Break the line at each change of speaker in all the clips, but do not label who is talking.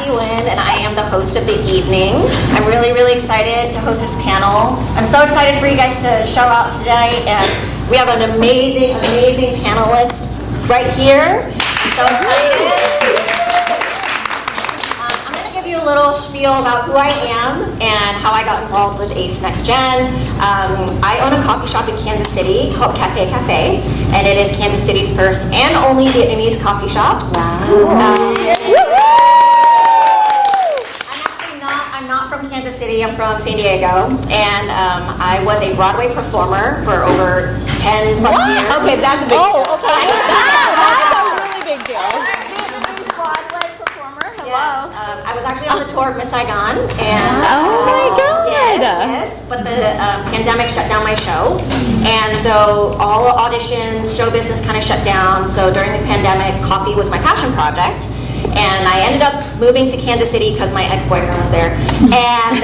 Nguyen, and I am the host of the evening. I'm really, really excited to host this panel. I'm so excited for you guys to show out today, and we have an amazing, amazing panelist right here. I'm so excited. I'm going to give you a little spiel about who I am and how I got involved with ACE NextGen. I own a coffee shop in Kansas City called Cafe, and it is Kansas City's first and only Vietnamese coffee shop. Wow. I'm not from Kansas City, I'm from San Diego, and I was a Broadway performer for over 10 plus years.
Okay, that's a big deal. Okay. That's a really big deal.
Broadway performer, hello.
Yes, I was actually on the tour of Miss Saigon, and
Oh my God.
yes, but the pandemic shut down my show, and so all auditions, show business kind of shut down. So during the pandemic, coffee was my passion project. And I ended up moving to Kansas City because my ex-boyfriend was there. And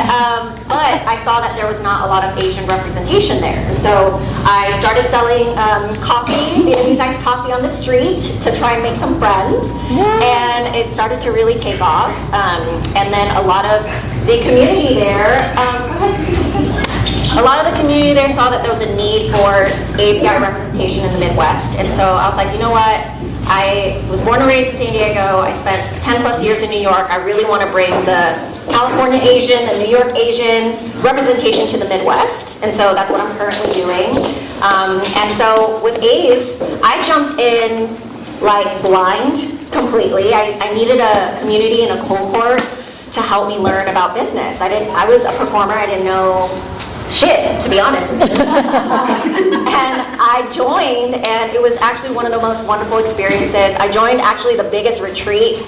but I saw that there was not a lot of Asian representation there. And so I started selling coffee, Vietnamese iced coffee on the street to try and make some friends. And it started to really take off. And then a lot of the community there, a lot of the community there saw that there was a need for API representation in the Midwest. And so I was like, you know what? I was born and raised in San Diego. I spent 10 plus years in New York. I really want to bring the California Asian, the New York Asian representation to the Midwest. And so that's what I'm currently doing. And so with ACE, I jumped in like blind completely. I needed a community and a cohort to help me learn about business. I was a performer. I didn't know shit, to be honest. And I joined, and it was actually one of the most wonderful experiences. I joined actually the biggest retreat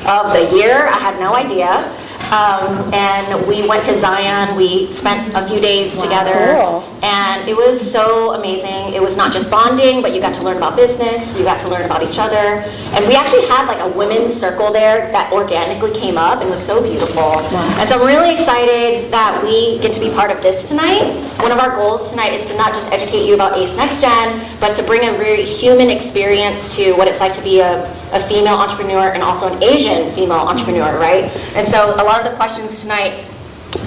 of the year. I had no idea. And we went to Zion. We spent a few days together.
Cool.
And it was so amazing. It was not just bonding, but you got to learn about business. You got to learn about each other. And we actually had like a women's circle there that organically came up and was so beautiful. Wow. And so I'm really excited that we get to be part of this tonight. One of our goals tonight is to not just educate you about ACE NextGen, but to bring a very human experience to what it's like to be a female entrepreneur and also an Asian female entrepreneur, right? And so a lot of the questions tonight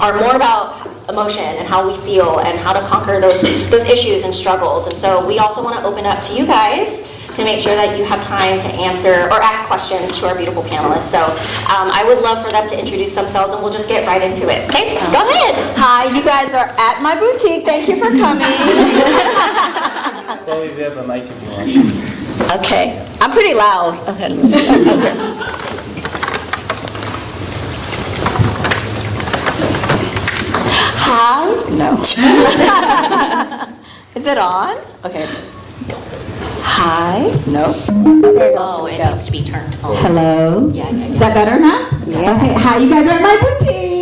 are more about emotion and how we feel and how to conquer those issues and struggles. And so we also want to open up to you guys to make sure that you have time to answer or ask questions to our beautiful panelists. So I would love for them to introduce themselves, and we'll just get right into it. Okay, go ahead.
Hi, you guys are at my boutique. Thank you for coming.
Chloe, we have a mic if you want.
Okay, I'm pretty loud. Okay. Hi. No. Is it on? Okay. Hi. No.
Oh, it needs to be turned on.
Hello.
Yeah.
Is that better now?
Yeah.
Okay. Hi, you guys are at my boutique.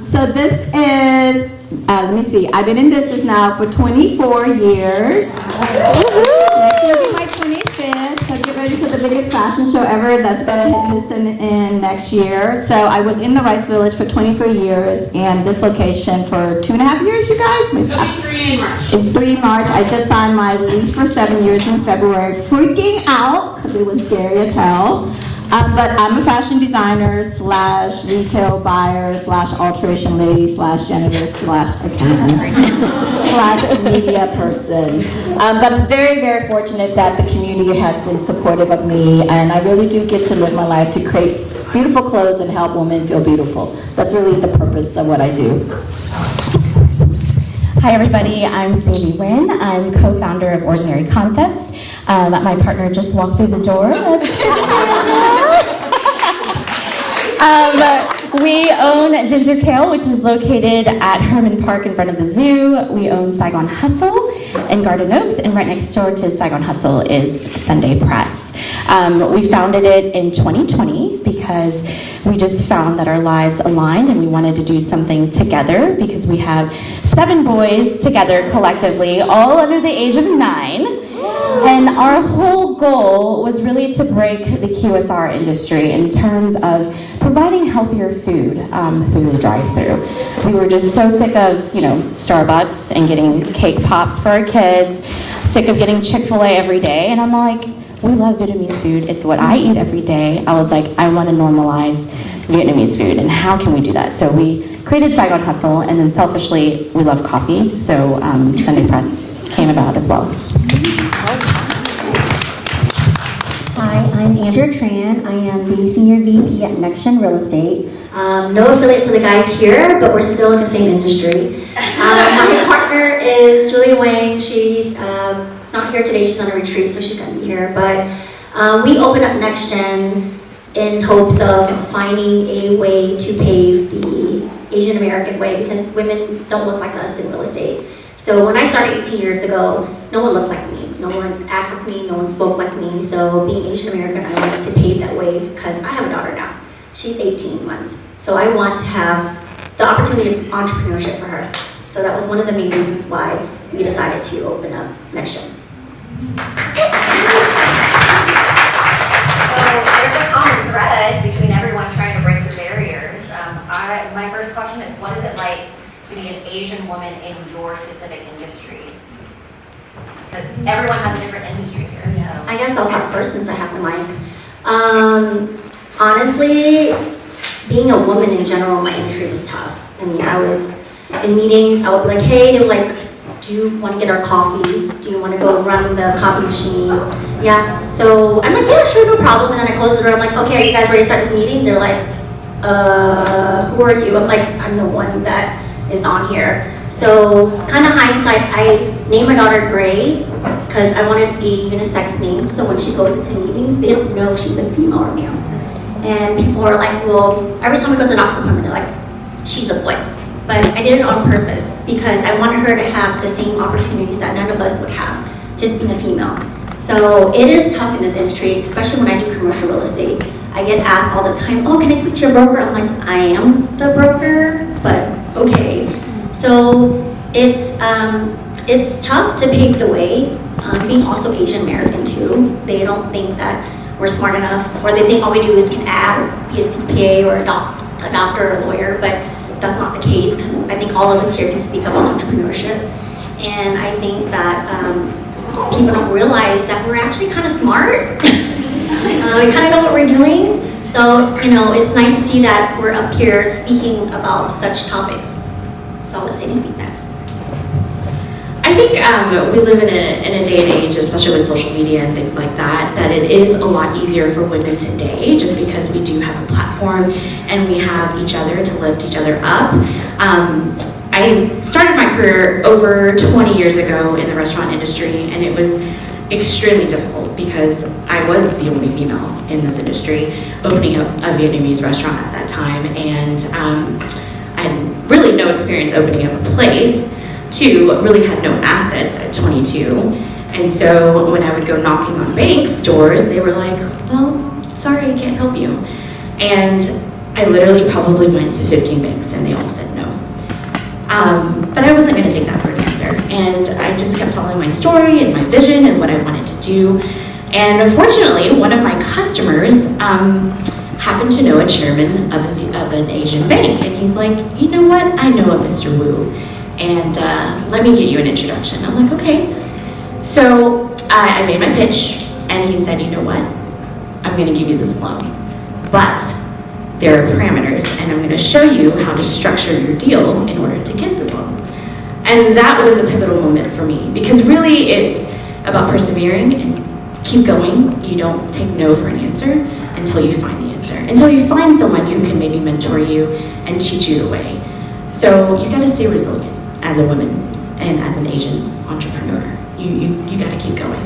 So this is, let me see. I've been in business now for 24 years. Next year will be my 25th. So get ready for the biggest fashion show ever that's going to hit Houston in next year. So I was in the Rice Village for 23 years and this location for 2.5 years, you guys?
So 3 in March.
In 3 March, I just signed my lease for 7 years in February, freaking out because it was scary as hell. But I'm a fashion designer / retail buyer / alteration lady / janitor / media person. But I'm very, very fortunate that the community has been supportive of me, and I really do get to live my life to create beautiful clothes and help women feel beautiful. That's really the purpose of what I do.
Hi everybody, I'm Sandy Nguyen. I'm co-founder of Ordinary Concepts. My partner just walked through the door. We own Ginger Kale, which is located at Herman Park in front of the zoo. We own Saigon Hustle in Garden Oaks, and right next door to Saigon Hustle is Sunday Press. We founded it in 2020 because we just found that our lives aligned and we wanted to do something together because we have 7 boys together collectively, all under the age of 9. And our whole goal was really to break the QSR industry in terms of providing healthier food through the drive-thru. We were just so sick of, Starbucks and getting cake pops for our kids, sick of getting Chick-fil-A every day, and I'm like, we love Vietnamese food. It's what I eat every day. I was like, I want to normalize Vietnamese food, and how can we do that? So we created Saigon Hustle, and then selfishly, we love coffee, so Sunday Press came about as well.
Hi, I'm Andrea Tran. I am the Senior VP at NextGen Real Estate. No affiliate to the guys here, but we're still in the same industry. My partner is Julia Nguyen. She's not here today, she's on a retreat, so she couldn't be here. But we opened up NextGen in hopes of finding a way to pave the Asian American way, because women don't look like us in real estate. So when I started 18 years ago, no one looked like me, no one acted like me, no one spoke like me. So being Asian American, I wanted to pave that way because I have a daughter now. She's 18 months. So I want to have the opportunity of entrepreneurship for her. So that was one of the main reasons why we decided to open up NextGen.
So there's a common thread between everyone trying to break the barriers. My first question is, what is it like to be an Asian woman in your specific industry? Because everyone has a different industry here. So.
I guess I'll start first since I have the mic. Honestly, being a woman in general in my industry was tough. I mean, I was in meetings, I would be like, hey, they were like, do you want to get our coffee? Do you want to go run the copy machine? Yeah, so I'm like, yeah, sure, no problem. And then I close the door, I'm like, okay, are you guys ready to start this meeting? They're like, who are you? I'm like, I'm the one that is on here. So kind of hindsight, I named my daughter Gray because I wanted a unisex name. So when she goes into meetings, they don't know if she's a female or male. And people are like, well, every time we go to a doctor's appointment, they're like, she's a boy. But I did it on purpose because I wanted her to have the same opportunities that none of us would have, just being a female. So it is tough in this industry, especially when I do commercial real estate. I get asked all the time, oh, can I speak to your broker? I'm like, I am the broker, but okay. So it's tough to pave the way, being also Asian American too. They don't think that we're smart enough, or they think all we do is can add or be a CPA or a doctor or a lawyer, but that's not the case, because I think all of us here can speak about entrepreneurship. And I think that people don't realize that we're actually kind of smart. We kind of know what we're doing. So, you know, it's nice to see that we're up here speaking about such topics. So I'll let Sadie speak next.
I think we live in a day and age, especially with social media and things like that, that it is a lot easier for women today, just because we do have a platform and we have each other to lift each other up. I started my career over 20 years ago in the restaurant industry, and it was extremely difficult because I was the only female in this industry, opening up a Vietnamese restaurant at that time, and I had really no experience opening up a place. Two, really had no assets at 22. And so when I would go knocking on banks' doors, they were like, well, sorry, I can't help you. And I literally probably went to 15 banks and they all said no. But I wasn't gonna take that for an answer. And I just kept telling my story and my vision and what I wanted to do. And unfortunately, one of my customers happened to know a chairman of an Asian bank. And he's like, you know what, I know a Mr. Wu. And let me get you an introduction. I'm like, okay. So I made my pitch, and he said, you know what? I'm gonna give you this loan, but there are parameters, and I'm gonna show you how to structure your deal in order to get the loan. And that was a pivotal moment for me, because really it's about persevering and keep going. You don't take no for an answer until you find the answer, until you find someone who can maybe mentor you and teach you the way. So you gotta stay resilient as a woman and as an Asian entrepreneur. You gotta keep going.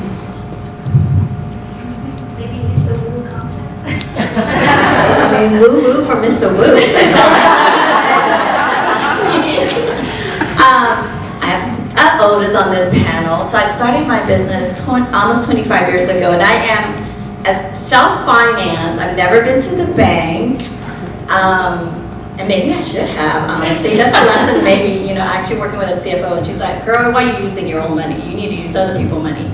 Maybe Mr. Wu concept?
I mean, woo-woo from Mr. Wu. I'm oldest on this panel, so I started my business almost 25 years ago, and I am as self-financed. I've never been to the bank. And maybe I should have, honestly. That's a lesson, maybe, you know, actually working with a CFO, and she's like, girl, why are you using your own money? You need to use other people's money.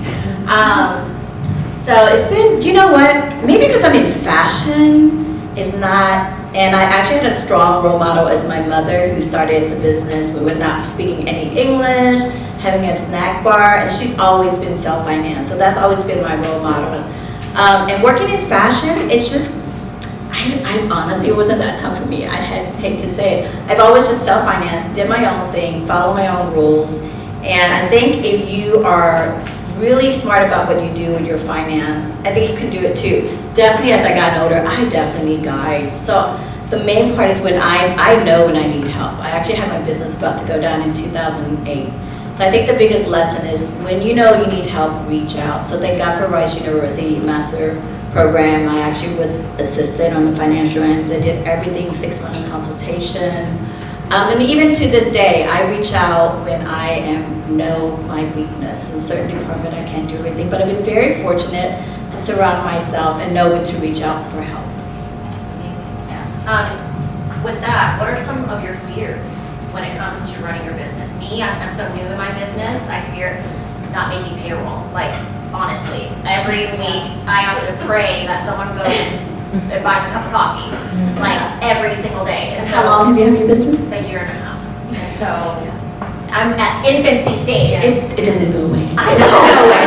So it's been, you know what, maybe because I'm in fashion, it's not, and I actually had a strong role model as my mother who started the business. We were not speaking any English, having a snack bar, and she's always been self-financed. So that's always been my role model. And working in fashion, it's just, I honestly, it wasn't that tough for me. I hate to say it. I've always just self-financed, did my own thing, follow my own rules. And I think if you are really smart about what you do in your finance, I think you can do it too. Definitely as I got older, I definitely need guides. So the main part is when I know when I need help. I actually had my business about to go down in 2008. So I think the biggest lesson is when you know you need help, reach out. So thank God for Rice University Master Program. I actually was assisted on the financial end. I did everything, 6-month consultation. And even to this day, I reach out when I know my weakness. In certain department, I can't do everything, but I've been very fortunate to surround myself and know when to reach out for help.
Amazing. Yeah. With that, what are some of your fears when it comes to running your business? Me, I'm so new in my business. I fear not making payroll. Like, honestly, every week I have to pray that someone goes and buys a cup of coffee, like every single day. And so,
How long have you had your business?
a year and a half. And so I'm at infancy stage.
It doesn't go away.
I
It
know.
doesn't go away.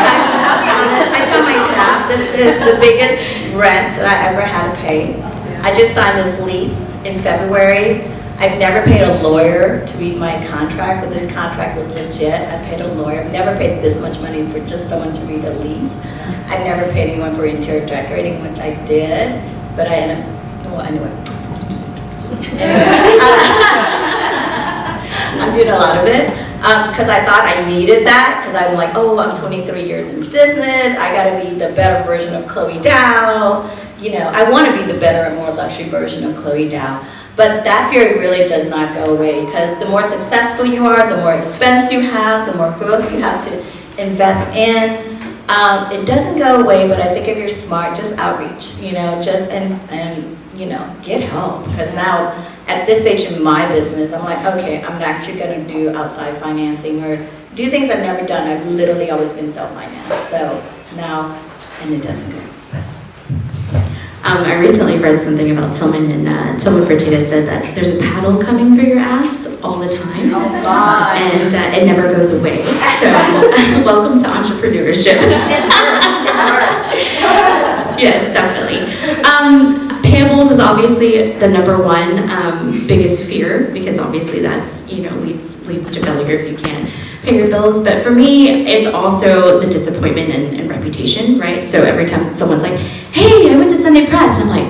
I'll be honest, I tell my staff, this is the biggest rent that I ever had to pay. I just signed this lease in February. I've never paid a lawyer to read my contract, but this contract was legit. I paid a lawyer. I've never paid this much money for just someone to read a lease. I've never paid anyone for interior decorating, which I did, but I ended up, well, anyway. I'm doing a lot of it because I thought I needed that because I'm like, oh, I'm 23 years in business. I got to be the better version of Chloe Dow. You know, I want to be the better and more luxury version of Chloe Dow. But that fear really does not go away because the more successful you are, the more expense you have, the more growth you have to invest in. It doesn't go away, but I think if you're smart, just outreach, you know, just and you know, get help. Because now, at this stage in my business, I'm like, okay, I'm actually going to do outside financing or do things I've never done. I've literally always been self-financed. So now, and it doesn't go.
I recently read something about Tillman, and Tillman Fertitta said that there's a paddle coming for your ass all the time.
Oh, God.
And it never goes away. So, welcome to entrepreneurship. Yes, definitely. Payables is obviously the number one biggest fear because obviously that's, you know, leads to failure if you can't pay your bills. But for me, it's also the disappointment and reputation, right? So every time someone's like, hey, I went to Sunday Press, and I'm like,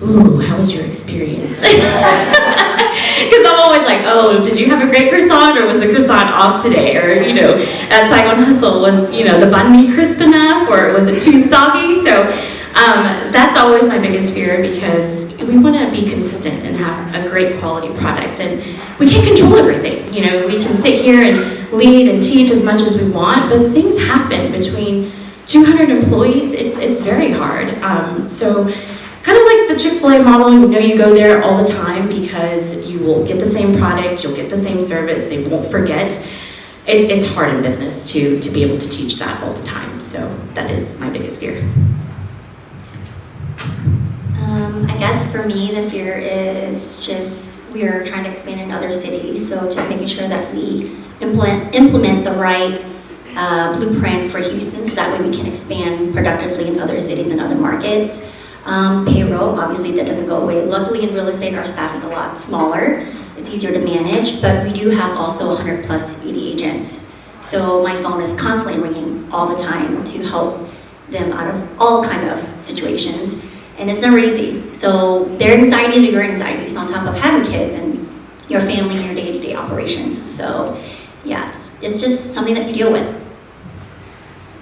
ooh, how was your experience? Because I'm always like, oh, did you have a great croissant, or was the croissant off today? Or, you know, at Saigon Hustle, was, you know, the banh mi crisp enough, or was it too soggy? So that's always my biggest fear because we want to be consistent and have a great quality product, and we can't control everything. You know, we can sit here and lead and teach as much as we want, but things happen between 200 employees. It's very hard. So kind of like the Chick-fil-A model, you know, you go there all the time because you will get the same product, you'll get the same service, they won't forget. It's hard in business to be able to teach that all the time. So that is my biggest fear.
I guess for me, the fear is just we're trying to expand in other cities, so just making sure that we implement the right blueprint for Houston, so that way we can expand productively in other cities and other markets. Payroll, obviously that doesn't go away. Luckily in real estate, our staff is a lot smaller. It's easier to manage, but we do have also 100 plus AD agents. So my phone is constantly ringing all the time to help them out of all kind of situations. And it's never easy. So their anxieties are your anxieties on top of having kids and your family and your day-to-day operations. So yeah, it's just something that you deal with.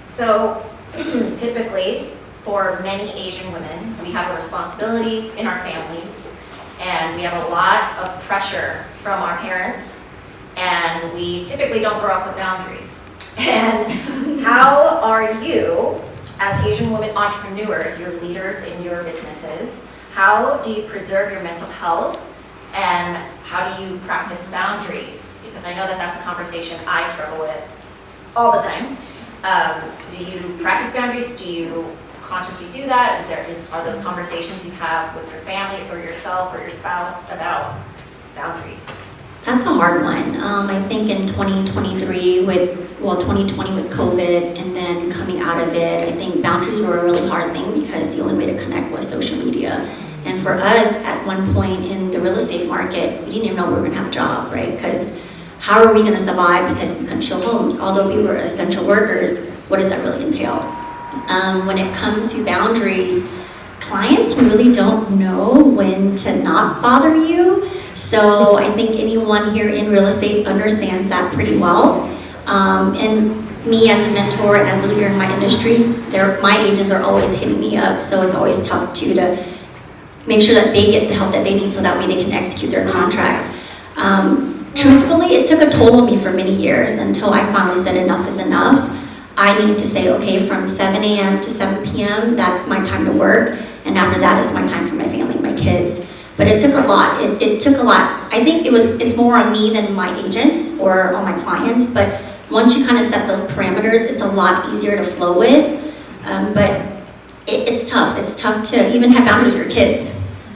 So typically, for many Asian women, we have a responsibility in our families, and we have a lot of pressure from our parents, and we typically don't grow up with boundaries. And how are you, as Asian women entrepreneurs, you're leaders in your businesses, how do you preserve your mental health, and how do you practice boundaries? Because I know that that's a conversation I struggle with all the time. Do you practice boundaries? Do you consciously do that? Are those conversations you have with your family or yourself or your spouse about boundaries?
That's a hard one. I think in 2023 2020 with COVID and then coming out of it, I think boundaries were a really hard thing because the only way to connect was social media. And for us, at one point in the real estate market, we didn't even know we were gonna have a job, right? Because how are we gonna survive because we couldn't show homes? Although we were essential workers, what does that really entail? When it comes to boundaries, clients really don't know when to not bother you. So I think anyone here in real estate understands that pretty well. And me as a mentor and as a leader in my industry, my agents are always hitting me up. So it's always tough too to make sure that they get the help that they need so that way they can execute their contracts. Truthfully, it took a toll on me for many years until I finally said enough is enough. I need to say, okay, from 7 a.m. to 7 p.m., that's my time to work. And after that is my time for my family, my kids. But it took a lot. It took a lot. I think it's more on me than my agents or on my clients. But once you kind of set those parameters, it's a lot easier to flow with. But it's tough. It's tough to even have boundaries with your kids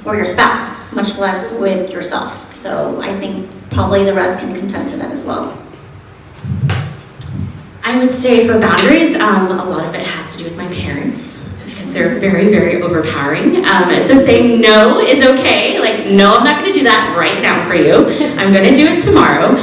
or your spouse, much less with yourself. So I think probably the rest can contest to that as well.
I would say for boundaries, a lot of it has to do with my parents because they're very, very overpowering. So saying no is okay. Like, no, I'm not going to do that right now for you. I'm going to do it tomorrow.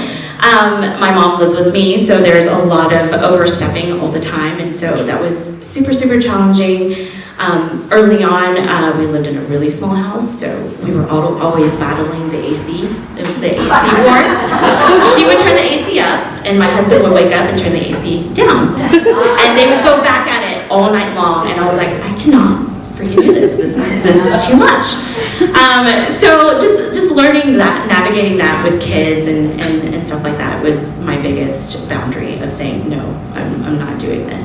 My mom lives with me, so there's a lot of overstepping all the time, and so that was super, super challenging. Early on, we lived in a really small house, so we were always battling the AC. It was the AC war. She would turn the AC up, and my husband would wake up and turn the AC down. And they would go back at it all night long, and I was like, I cannot freaking do this. This is too much. So just learning that, navigating that with kids and stuff like that was my biggest boundary of saying, no, I'm not doing this.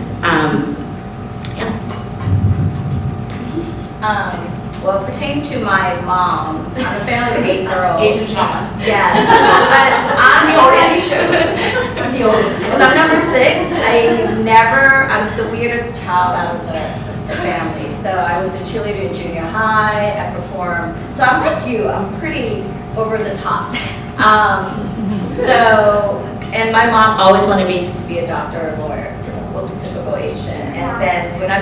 Well, pertaining to my mom, I'm a family of 8 girls.
Asian shaman.
Yes, but I'm the oldest. I'm the oldest. So I'm number 6. I'm the weirdest child out of the family. So I was a cheerleader in junior high. I performed. So I'm like you. I'm pretty over the top. And my mom always wanted me to be a doctor or a lawyer, typical Asian. And then when I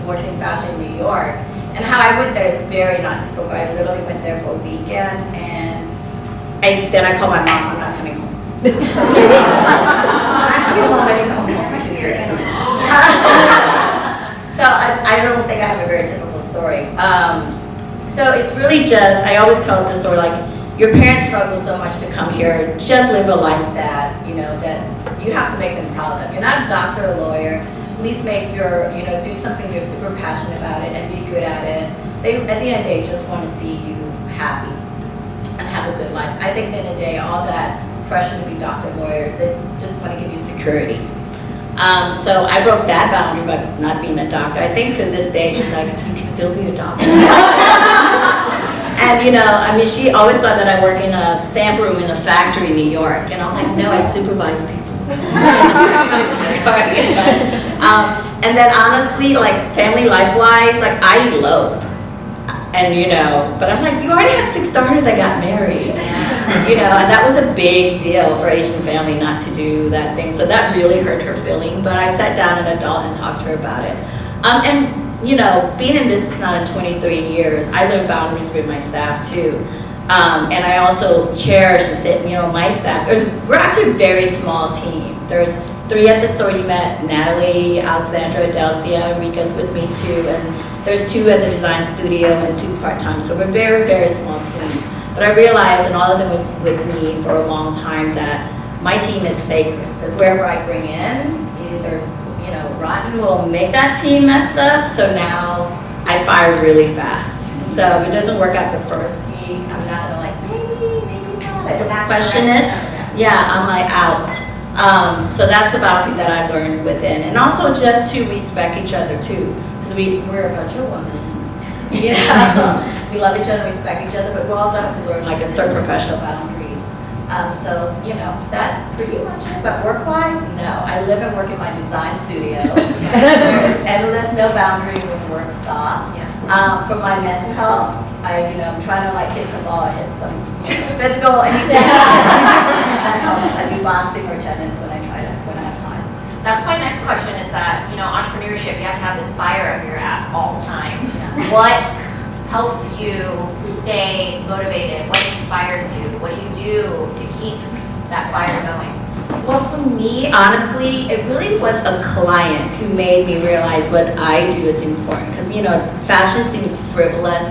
worked in fashion in New York, and how I went there is very not typical. I literally went there for a weekend, and then I called my mom, I'm not coming home. I'm coming home, I didn't come home for years. So I don't think I have a very typical story. So it's really just, I always tell the story like, your parents struggle so much to come here, just live a life that, that you have to make them proud of. You're not a doctor or lawyer. At least make do something you're super passionate about it and be good at it. They, at the end of the day, just want to see you happy and have a good life. I think at the end of the day, all that pressure to be doctor lawyers, they just want to give you security. So I broke that boundary by not being a doctor. I think to this day, she's like, you can still be a doctor. And she always thought that I worked in a sample room in a factory in New York. And I'm like, no, I supervise people. And then honestly, like family life-wise, like I elope, and but I'm like, you already had 6 daughters that got married, and that was a big deal for Asian family not to do that thing. So that really hurt her feeling. But I sat down an adult and talked to her about it. Being in business now in 23 years, I learned boundaries with my staff too. And I also cherish and say, my staff, we're actually a very small team. There's 3 at the store you met, Natalie, Alexandra, Delcia, Rika's with me too, and there's 2 at the design studio and 2 part-time. So we're a very, very small team. But I realized, and all of them with me for a long time, that my team is sacred. So whoever I bring in, either rotten will make that team messed up. So now I fire really fast. So if it doesn't work out the first week, I'm not gonna like, maybe not. I don't question it. Yeah, I'm like out. So that's the boundary that I've learned within. And also just to respect each other too. Because we're a bunch of women. We love each other, respect each other, but we also have to learn like a certain professional boundaries. So, that's pretty much it. But work-wise, no. I live and work in my design studio. There's endless, no boundary with work stop. For my mental health, I'm trying to like hit some ball, hit some physical, anything. That helps. I do boxing or tennis when I have time.
That's my next question is that, entrepreneurship, you have to have this fire up your ass all the time. What helps you stay motivated? What inspires you? What do you do to keep that fire going?
Well, for me, honestly, it really was a client who made me realize what I do is important. Because, fashion seems frivolous.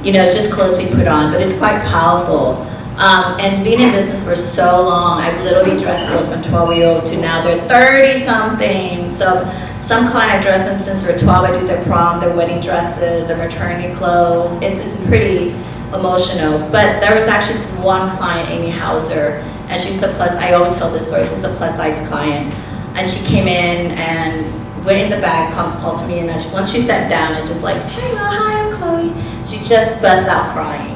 It's just clothes we put on, but it's quite powerful. And being in business for so long, I've literally dressed girls from 12-year-old to now they're 30-something. So some client I've dressed them since they're 12. I do their prom, their wedding dresses, their maternity clothes. It's pretty emotional. But there was actually one client, Amy Hauser, and she was I always tell this story, she's a plus size client. And she came in and went in the bag, consulted me, and once she sat down and just like, hey, hi, I'm Chloe. She just burst out crying.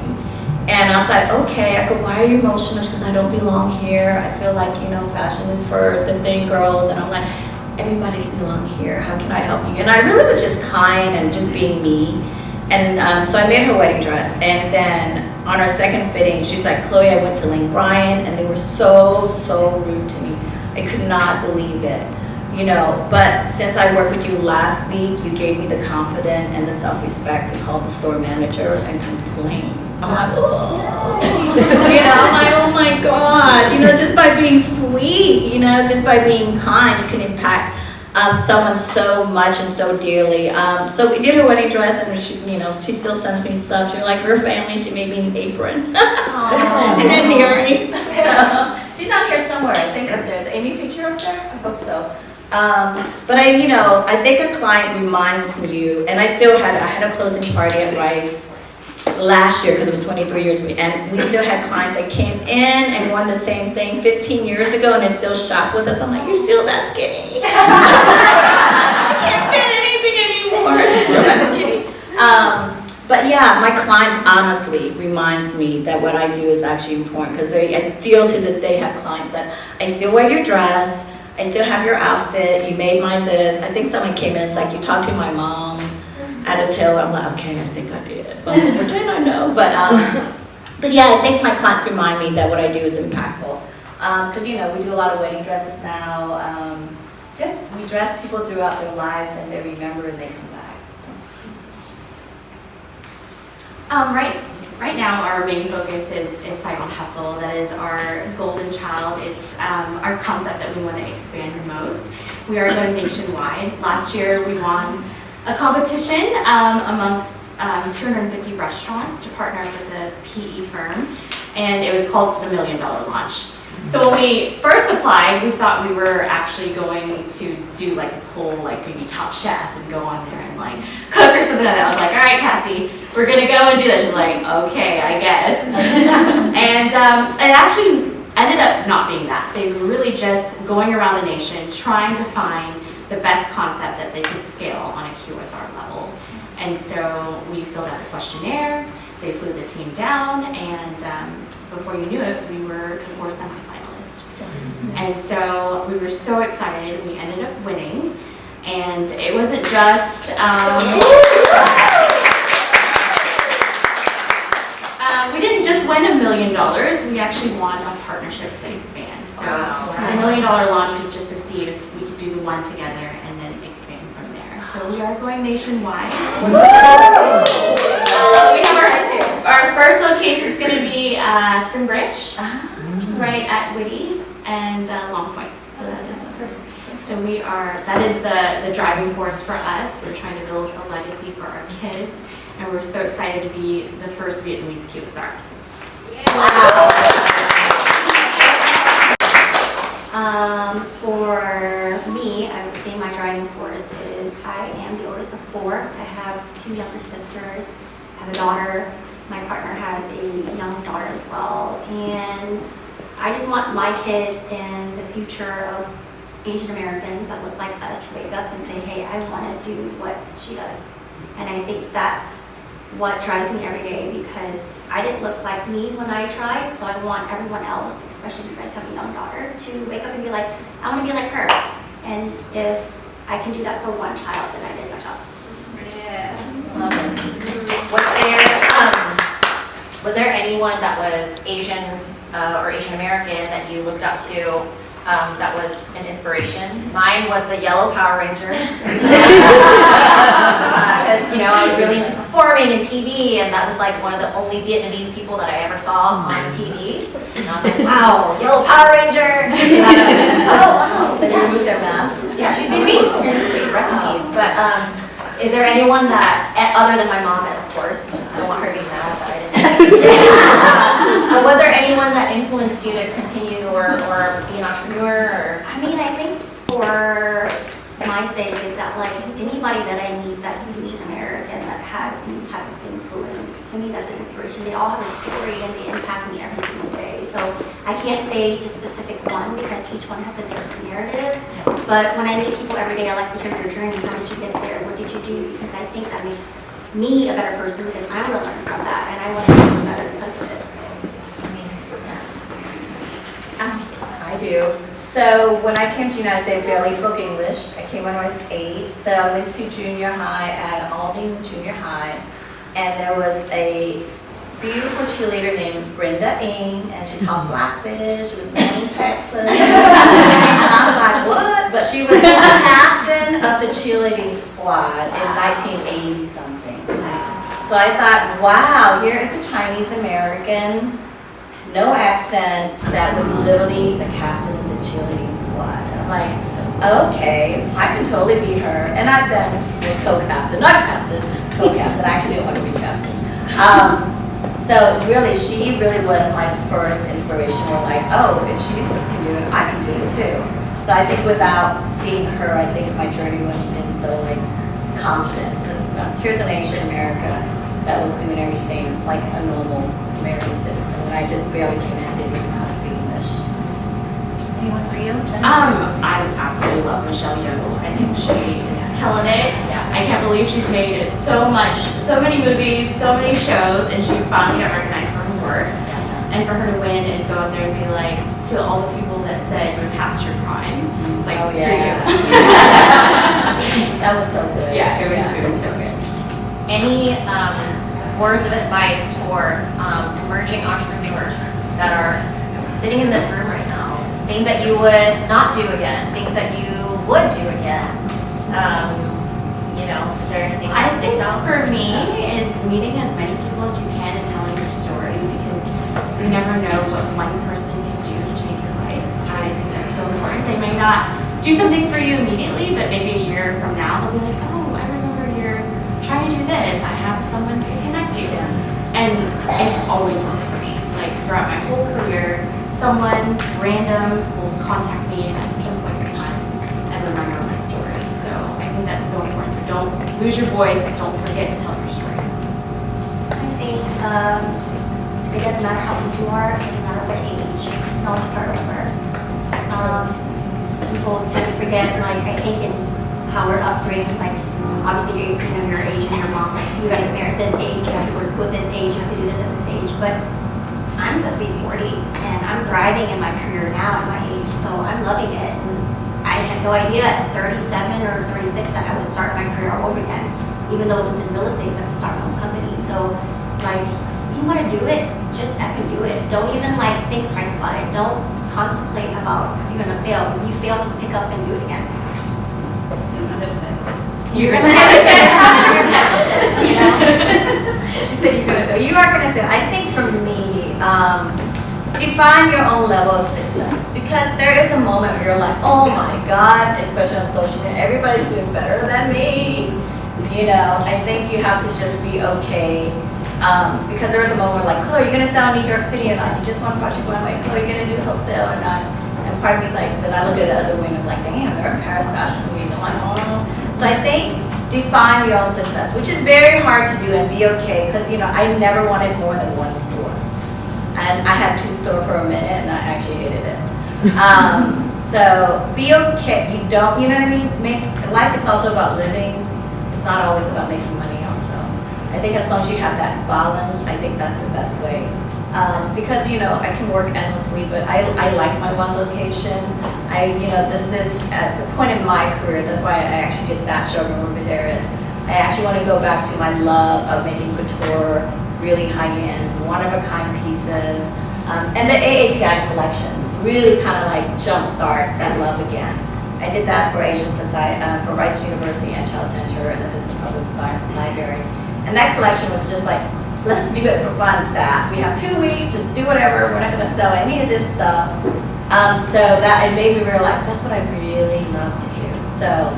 And I was like, okay. I go, why are you emotional? She goes, I don't belong here. I feel like, fashion is for the thin girls. And I'm like, everybody's belong here. How can I help you? And I really was just kind and just being me. And so I made her wedding dress. And then on our second fitting, she's like, Chloe, I went to Lane Bryant, and they were so rude to me. I could not believe it. But since I worked with you last week, you gave me the confidence and the self-respect to call the store manager and complain. I'm like, oh, I'm like, oh my God, just by being sweet, just by being kind, you can impact someone so much and so dearly. So we did her wedding dress, and she still sends me stuff. She's like, her family, she made me an apron. And then earring. So she's out here somewhere. I think there's Amy picture up there. I hope so. But I think a client reminds you, and I had a closing party at Rice last year because it was 23 years, and we still had clients that came in and won the same thing 15 years ago, and they still shop with us. I'm like, you're still that skinny. I can't fit anything anymore. You're still that skinny. But yeah, my clients honestly reminds me that what I do is actually important, because I still to this day have clients that I still wear your dress. I still have your outfit. You made mine this. I think someone came in and it's like, you talked to my mom at a tail. I'm like, okay, I think I did. But pretend I know. But yeah, I think my clients remind me that what I do is impactful. Because we do a lot of wedding dresses now. We dress people throughout their lives, and they remember and they come back. So.
Right now, our main focus is Saigon Hustle. That is our golden child. It's our concept that we want to expand the most. We are going nationwide. Last year, we won a competition amongst 250 restaurants to partner with a PE firm, and it was called the $1 Million Launch. So when we first applied, we thought we were actually going to do like this whole maybe Top Chef and go on there and cook or something like that. I was like, all right, Cassie, we're gonna go and do that. She's like, okay, I guess. And it actually ended up not being that. They were really just going around the nation trying to find the best concept that they could scale on a QSR level. And so we filled out the questionnaire. They flew the team down, and before you knew it, we were semifinalists. And so we were so excited. We ended up winning, and it wasn't just we didn't just win $1 million. We actually won a partnership to expand. So the $1 Million Launch was just to see if we could do the one together and then expand from there. So we are going nationwide. We have our first location is going to be Spring Branch, right at Whitty and Long Point. So that is perfect. So that is the driving force for us. We're trying to build a legacy for our kids, and we're so excited to be the first Vietnamese QSR.
For me, I would say my driving force is I am the oldest of 4. I have 2 younger sisters. I have a daughter. My partner has a young daughter as well. And I just want my kids and the future of Asian Americans that look like us to wake up and say, hey, I want to do what she does. And I think that's what drives me every day, because I didn't look like me when I tried, so I want everyone else, especially if you guys have a young daughter, to wake up and be like, I want to be like her. And if I can do that for one child, then I did my job.
Yes. Love it. Was there Was there anyone that was Asian or Asian American that you looked up to that was an inspiration? Mine was the yellow Power Ranger. Because, I was really into performing and TV, and that was like one of the only Vietnamese people that I ever saw on TV. And I was like, wow, yellow Power Ranger. Oh, wow.
They remove their masks.
Yeah, she's Vietnamese. Rest in peace. But is there anyone that, other than my mom, of course, I don't want her to be mad that I didn't. Was there anyone that influenced you to continue or be an entrepreneur?
I mean, I think for my sake is that like anybody that I meet that's Asian American that has any type of influence, to me that's an inspiration. They all have a story and they impact me every single day. So I can't say just specific one because each one has a different narrative. But when I meet people every day, I like to hear your journey. How did you get there? What did you do? Because I think that makes me a better person because I want to learn from that and I want to be better because of it. So,
I do. So when I came to the United States, I barely spoke English. I came when I was 8. So I went to junior high at Alding Junior High. And there was a beautiful cheerleader named Brenda Ng, and she talks like this. She was born in Texas. And I was like, what? But she was the captain of the cheerleading squad in 1980 something. So I thought, wow, here is a Chinese American, no accent, that was literally the captain of the cheerleading squad. And I'm like, okay, I can totally be her. And I then was co-captain, not captain, co-captain. I actually didn't want to be captain. So really, she really was my first inspiration. We're like, oh, if she can do it, I can do it too. So I think without seeing her, I think my journey wouldn't have been so like confident. Because here's an Asian America that was doing everything like a normal American citizen, and I just barely came in and didn't even know how to speak English. Anyone for you?
I absolutely love Michelle Yeoh. I think she is killing it. I can't believe she's made so many movies, so many shows, and she finally got recognized for her work. And for her to win and go out there and be like, to all the people that said you're past your prime, it's like, screw you.
That was so good.
Yeah, it was so good.
Any words of advice for emerging entrepreneurs that are sitting in this room right now? Things that you would not do again, things that you would do again. Is there anything
I
that sticks
think
out?
for me, it's meeting as many people as you can and telling your story because you never know what one person can do to change your life. I think that's so important. They may not do something for you immediately, but maybe a year from now they'll be like, oh, I remember you're trying to do this. I have someone to connect you. And it's always worked for me. Like throughout my whole career, someone random will contact me at some point in time and remember my story. So I think that's so important. So don't lose your voice. Don't forget to tell your story.
I think it doesn't matter how old you are, it doesn't matter what age, you can always start over. People tend to forget, like I think in how we're upbringing, like obviously you're Asian, your mom's like, you gotta get married at this age, you have to go to school at this age, you have to do this at this age, but I'm about to be 40 and I'm thriving in my career now at my age, so I'm loving it. And I had no idea at 37 or 36 that I would start my career all over again, even though it was in real estate, but to start my own company. So like, you want to do it, just effing do it. Don't even like think twice about it. Don't contemplate about if you're gonna fail. If you fail, just pick up and do it again.
You're gonna have it. She said you're gonna fail. You are gonna fail. I think for me, define your own level of success. Because there is a moment where you're like, oh my God, especially on social media, everybody's doing better than me. I think you have to just be okay. Because there was a moment where like, Chloe, you're gonna sell in New York City or not? You just want a project one way. Chloe, you're gonna do wholesale or not? And part of me is like, then I look at the other women and I'm like, damn, they're in Paris Fashion Week. I'm like, oh. So I think define your own success, which is very hard to do and be okay. Because I never wanted more than one store. And I had 2 stores for a minute and I actually hated it. So be okay. You know what I mean? Life is also about living. It's not always about making money also. I think as long as you have that balance, I think that's the best way. Because I can work endlessly, but I like my one location. This is at the point in my career, that's why I actually did that showroom over there, is I actually want to go back to my love of making couture, really high-end, one-of-a-kind pieces. And the AAPI collection really kind of like jumpstart that love again. I did that for Asian Society, for Rice University and Child Center and the Houston Public Library. And that collection was just like, let's do it for fun, staff. We have 2 weeks, just do whatever. We're not going to sell any of this stuff. So that it made me realize that's what I really love to do. So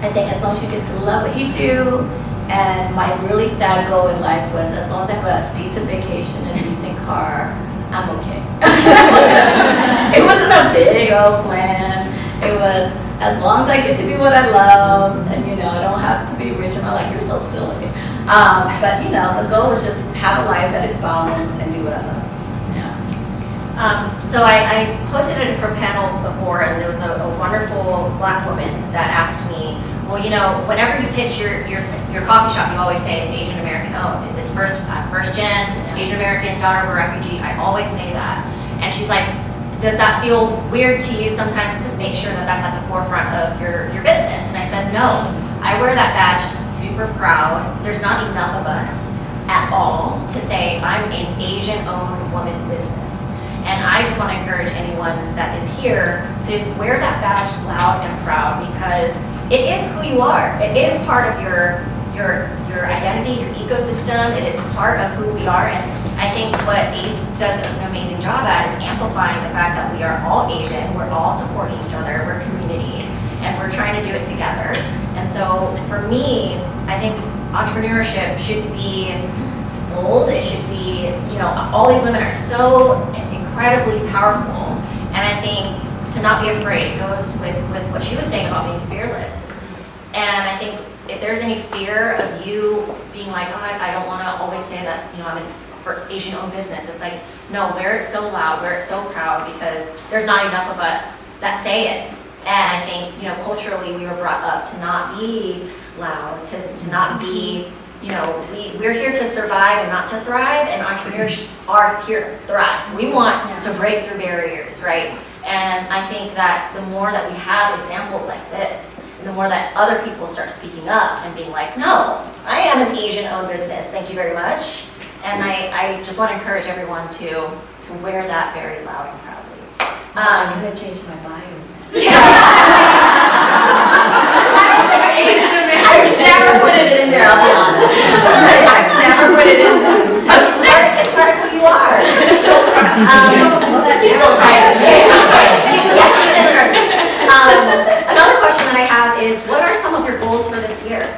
I think as long as you get to love what you do, and my really sad goal in life was as long as I have a decent vacation and a decent car, I'm okay. It wasn't a big old plan. It was as long as I get to do what I love, and I don't have to be rich. I'm like, you're so silly. But the goal was just have a life that is balanced and do what I love.
So I hosted a different panel before, and there was a wonderful Black woman that asked me, well, whenever you pitch your coffee shop, you always say it's Asian American owned. It's first gen, Asian American, daughter of a refugee. I always say that. And she's like, does that feel weird to you sometimes to make sure that that's at the forefront of your business? And I said, no. I wear that badge super proud. There's not enough of us at all to say I'm an Asian-owned woman business. And I just want to encourage anyone that is here to wear that badge loud and proud, because it is who you are. It is part of your identity, your ecosystem. It is part of who we are. And I think what ACE does an amazing job at is amplifying the fact that we are all Asian, we're all supporting each other, we're a community, and we're trying to do it together. And so for me, I think entrepreneurship should be bold. It should be, all these women are so incredibly powerful. And I think to not be afraid goes with what she was saying about being fearless. And I think if there's any fear of you being like, oh, I don't want to always say that, I'm for Asian-owned business, it's like, no, wear it so loud, wear it so proud, because there's not enough of us that say it. And I think, culturally we were brought up to not be loud, to not be, we're here to survive and not to thrive, and entrepreneurs are here to thrive. We want to break through barriers, right? And I think that the more that we have examples like this, and the more that other people start speaking up and being like, no, I am an Asian-owned business, thank you very much. And I just want to encourage everyone to wear that very loud and proudly.
I'm going to change my bio.
I've never put it in there, I'll be honest. I've never put it in there. It's part of who you are. She's still private. She's in the nurse. Another question that I have is, what are some of your goals for this year?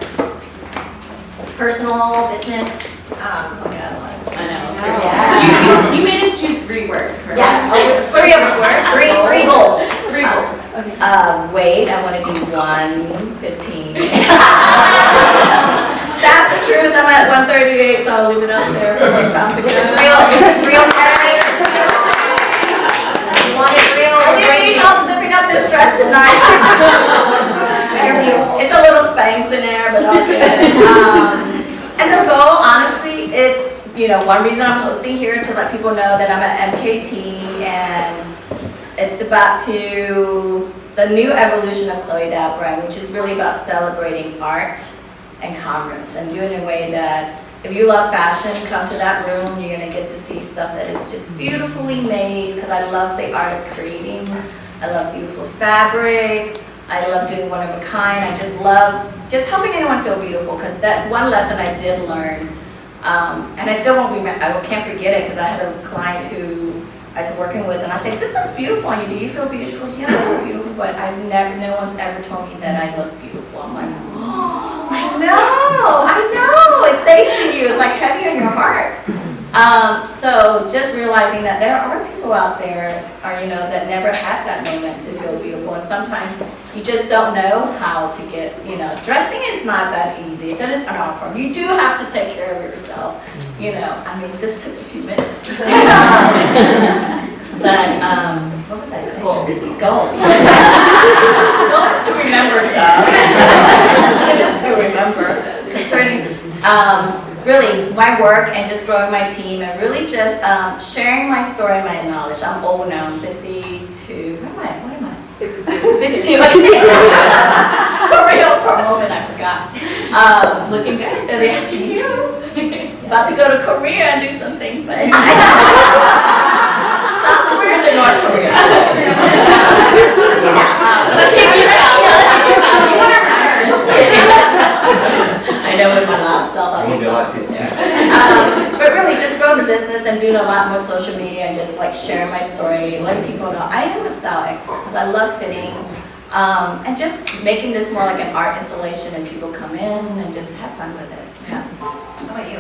Personal, business?
I know.
Yeah.
You made us choose 3 words, right?
Yeah. Three of them. Three goals.
3 goals.
Okay.
Weight, I want to be 115. That's the truth. I'm at 138, so I'll leave it up there for 2 pounds ago.
Is this real, Mary? You want it real?
I need help zipping up this dress tonight.
You're beautiful.
It's a little Spanx in there, but all good. And the goal, honestly, is, one reason I'm hosting here to let people know that I'm at MKT, and it's about the new evolution of Chloe Dab brand, which is really about celebrating art and commerce, and do it in a way that if you love fashion, come to that room, you're going to get to see stuff that is just beautifully made, because I love the art of creating. I love beautiful fabric. I love doing one of a kind. I just love just helping anyone feel beautiful, because that's one lesson I did learn. And I still can't forget it, because I had a client who I was working with, and I said, this looks beautiful on you. Do you feel beautiful? She said, yeah, I look beautiful, but no one's ever told me that I look beautiful. I'm like, oh, I know. It stays with you. It's like heavy on your heart. So just realizing that there are people out there, that never had that moment to feel beautiful, and sometimes you just don't know how to get, dressing is not that easy. So it's an art form. You do have to take care of yourself. This took a few minutes. But what was I saying? Goals. Goals to remember stuff. Just to remember. Really, my work and just growing my team, and really just sharing my story, my knowledge. I'm old now. I'm 52. What am I? 52. 52. For real, for a moment, I forgot. Looking good. Thank you. about to go to Korea and do something, but South Korea or North Korea? Let's keep it out. I know with my last self, I was there. But really, just growing the business and doing a lot more social media and just like sharing my story, letting people know I am a style expert because I love fitting. And just making this more like an art installation and people come in and just have fun with it. Yeah. How about you?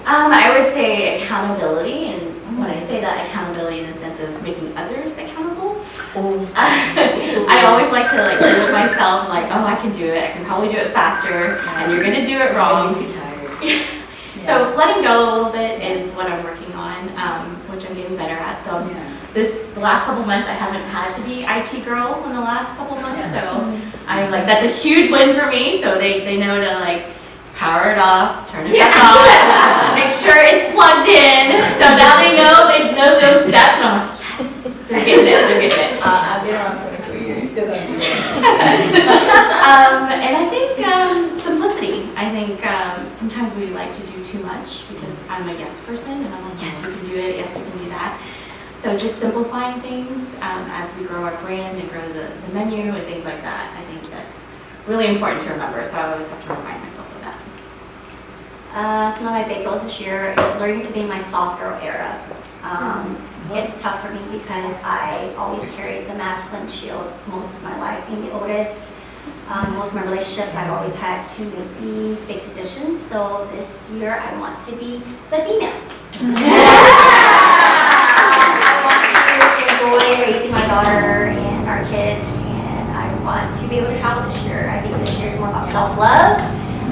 I would say accountability, and when I say that, accountability in the sense of making others accountable. I always like to like do it myself, like, oh, I can do it. I can probably do it faster, and you're gonna do it wrong.
I'm too tired.
So letting go a little bit is what I'm working on, which I'm getting better at. So the last couple months, I haven't had to be IT girl in the last couple months. So I'm like, that's a huge win for me. So they know to like power it off, turn it back on, make sure it's plugged in. So now they know those steps, and I'm like, yes, they're getting it.
I've been around 23 years, still gonna do it.
And I think simplicity. I think sometimes we like to do too much because I'm a yes person, and I'm like, yes, we can do it, yes, we can do that. So just simplifying things as we grow our brand and grow the menu and things like that, I think that's really important to remember. So I always have to remind myself of that.
Some of my big goals this year is learning to be in my soft girl era. It's tough for me because I always carried the masculine shield most of my life, being the oldest. Most of my relationships, I've always had to make the big decisions. So this year, I want to be the female. I want to enjoy raising my daughter and our kids, and I want to be able to travel this year. I think this year is more about self-love.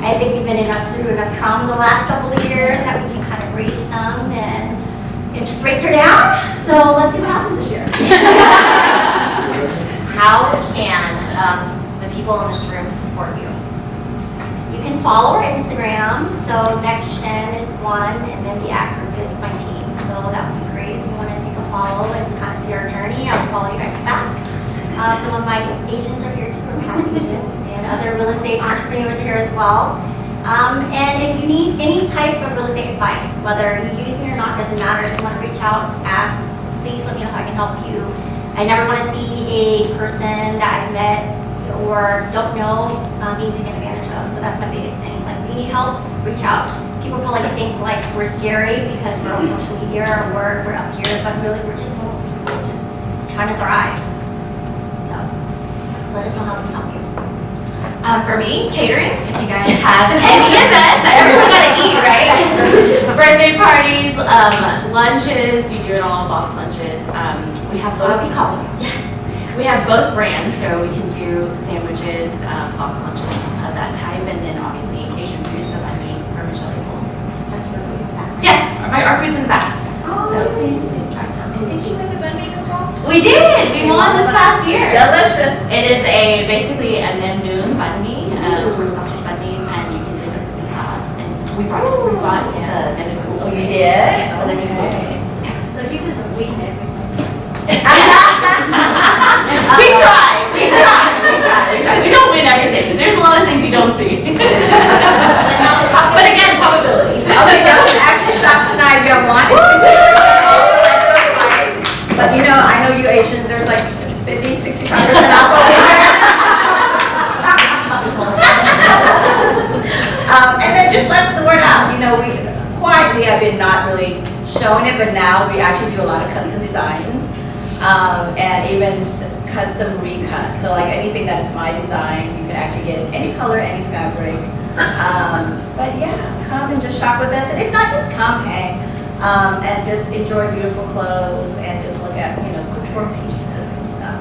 I think we've been through enough trauma the last couple of years that we can kind of breathe some, and interest rates are down. So let's see what happens this year.
How can the people in this room support you?
You can follow our Instagram. So NextGen is one, and then the Act Group is my team. So that would be great if you want to take a follow and kind of see our journey. I will follow you guys back. Some of my agents are here too, or past agents, and other real estate entrepreneurs are here as well. And if you need any type of real estate advice, whether you use me or not, doesn't matter. If you want to reach out, ask, please let me know how I can help you. I never want to see a person that I've met or don't know being taken advantage of. So that's my biggest thing. Like, if you need help, reach out. People probably think like we're scary because we're on social media or we're up here, but really we're just normal people just trying to thrive. So let us know how we can help you.
For me, catering. If you guys have any events, everyone gotta eat, right? Birthday parties, lunches. We do it all, box lunches. We have both. Yes, we have both brands, so we can do sandwiches, box lunches of that type, and then obviously Asian food. So I mean, vermicelli bowls.
That's your food in the back.
Yes, our food's in the back. So please try some.
Did you win the bun maker ball?
We did. We won this past year.
Delicious.
It is basically a noon banh mi, pork sausage banh mi, and you can dip it with the sauce. And we brought the noodle.
Oh, you did? Okay.
So you just wing everything.
We try. We don't win everything. There's a lot of things you don't see. But again, probability.
Okay, that was actually shot tonight. You have one. But you know, I know you Asians, there's like 50-65% off over here. And then just let the word out. You know, we quietly have been not really showing it, but now we actually do a lot of custom designs and even custom recut. So like anything that is my design, you can actually get any color, any fabric. But yeah, come and just shop with us. And if not, just come hang and just enjoy beautiful clothes and just look at, you know, couture pieces and stuff.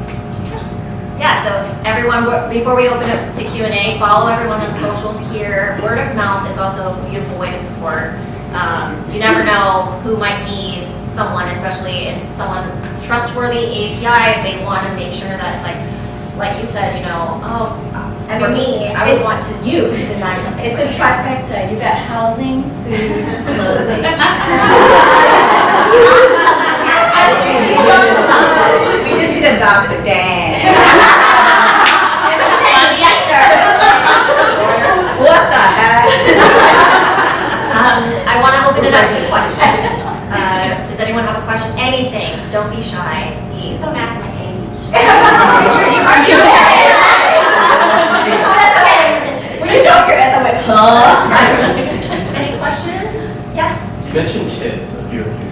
Yeah, so everyone, before we open up to Q&A, follow everyone on socials here. Word of mouth is also a beautiful way to support. You never know who might need someone, especially in someone trustworthy API. They want to make sure that it's like you said, you know, for me, I would want you to design something.
It's a trifecta. You got housing, food, clothing. We just need a Dr. Dan.
What the heck? I want to
anyone have a question? Anything. Don't be shy. Please.
Don't ask my age.
Are you okay? When you joke your ass, I went, huh?
Any questions? Yes?
You mentioned kids, a few of you.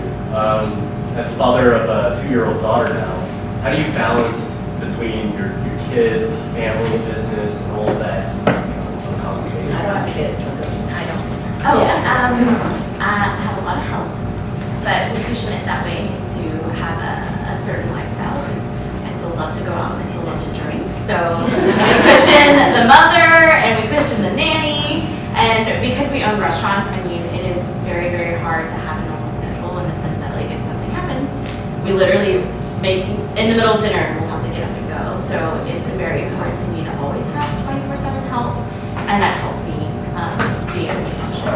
As father of a 2-year-old daughter now, how do you balance between your kids, family, business, and all of that on a constant basis?
I don't have kids. I don't.
Oh, I have a lot of help, but we cushion it that way to have a certain lifestyle. I still love to go out and I still love to drink. So we cushion the mother and we cushion the nanny. And because we own restaurants, I mean, it is very, very hard to have a normal schedule in the sense that, like, if something happens, we literally make in the middle of dinner and we'll have to get up and go. So it's very important to me to always have 24/7 help, and that's helped me be able to function.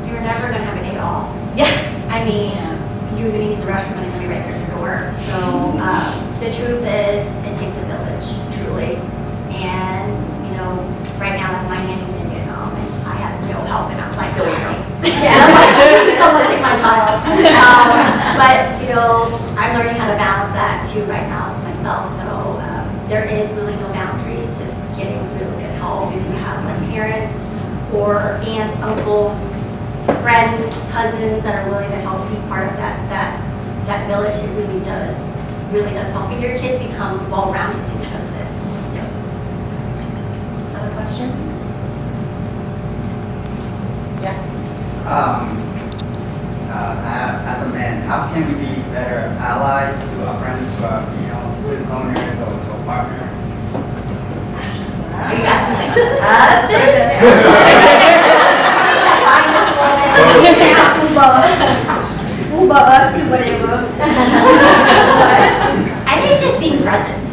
You're never going to have a day off.
Yeah.
I mean, you're going to use the restroom and it's going to be right there at your door. So the truth is, it takes a village, truly. And, you know, right now, like, my nanny's in Vietnam and I have no help and I'm like, yeah, I'm like, please someone take my child. But, you know, I'm learning how to balance that too right now as myself. So there is really no boundaries, just getting really good help. If you have like parents or aunts, uncles, friends, cousins that are willing to help be part of that village, it really does help. And your kids become well-rounded too because of it.
Other questions? Yes?
As a man, how can we be better allies to our friends who are, business owners or to a partner?
Are you asking like
Uber us to whatever. I think just being present.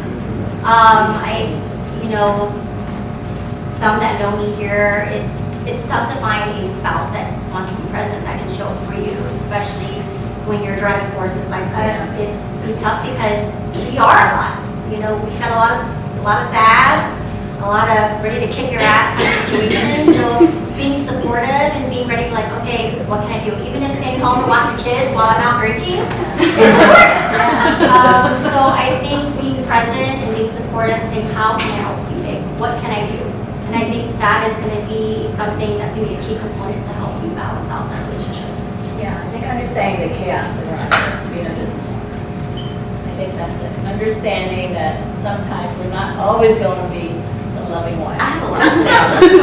Some that know me here, it's tough to find a spouse that wants to be present, that can show up for you, especially when you're driving forces like us. It'd be tough because we are a lot. We got a lot of sass, a lot of ready to kick your ass kind of situations. So being supportive and being ready to like, okay, what can I do? Even if staying home and watching kids while I'm out drinking, it's supportive. So I think being present and being supportive and saying, how can I help you, babe? What can I do? And I think that is going to be something that's going to be a key component to help you balance out that relationship.
Yeah, I think understanding the chaos that we're under being a business owner. I think that's it. Understanding that sometimes we're not always going to be the loving wife.
I have a lot to say on this.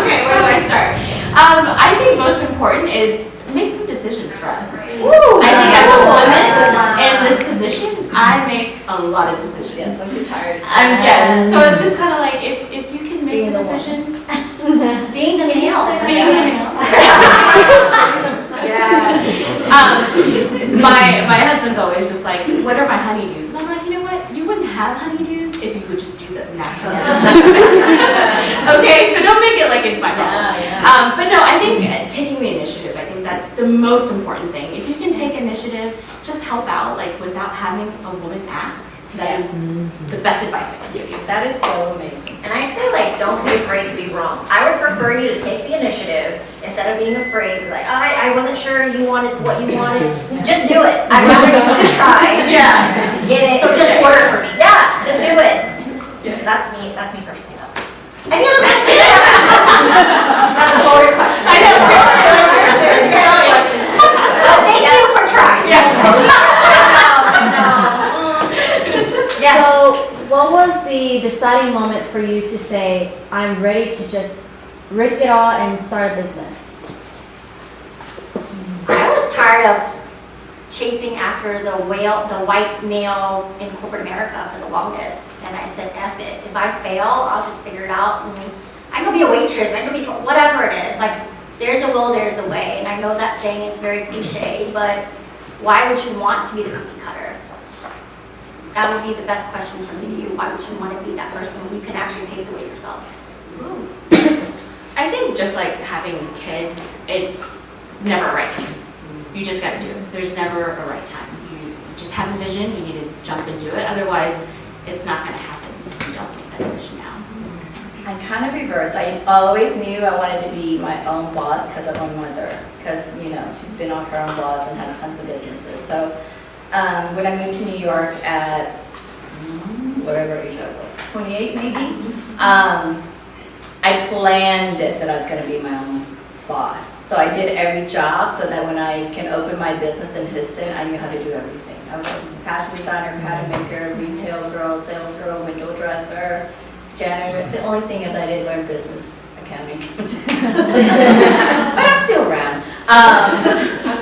Okay, where do I start? I think most important is make some decisions for us. I think as a woman in this position, I make a lot of decisions.
Yes, I'm too tired.
Yes, so it's just kind of like if you can make the decisions.
Being the male.
Being the male.
Yeah.
My husband's always just like, what are my honeydews? And I'm like, you know what? You wouldn't have honeydews if you would just do them naturally. Okay, so don't make it like it's my fault. But no, I think taking the initiative, I think that's the most important thing. If you can take initiative, just help out, like without having a woman ask. That is the best advice I can give you.
That is so amazing. And I'd say, like, don't be afraid to be wrong. I would prefer you to take the initiative instead of being afraid. Be like, I wasn't sure you wanted what you wanted. Just do it. I'd rather you just try.
Yeah.
Get it.
So just order for me.
Yeah, just do it.
Yeah.
That's me personally, though. Any other questions?
That's a loaded question.
I know.
Thank you for trying.
Yes.
So, what was the deciding moment for you to say, I'm ready to just risk it all and start a business?
I was tired of chasing after the white male in corporate America for the longest. And I said, F it. If I fail, I'll just figure it out. And I could be a waitress, I could be whatever it is. Like, there's a will, there's a way. And I know that saying is very cliche, but why would you want to be the cookie cutter? That would be the best question for me to you. Why would you want to be that person when you can actually pave the way yourself?
I think just like having kids, it's never a right time. You just got to do it. There's never a right time. You just have a vision, you need to jump into it. Otherwise, it's not going to happen if you don't make that decision now.
I
I'm kind of reverse. I always knew I wanted to be my own boss because of my mother. Because, you know, she's been on her own boss and had tons of businesses. So when I moved to New York at whatever age I was, 28 maybe, I planned it that I was going to be my own boss. So I did every job so that when I can open my business in Houston, I knew how to do everything. I was a fashion designer, pattern maker, retail girl, sales girl, window dresser, janitor. The only thing is I didn't learn business accounting, but I'm still around.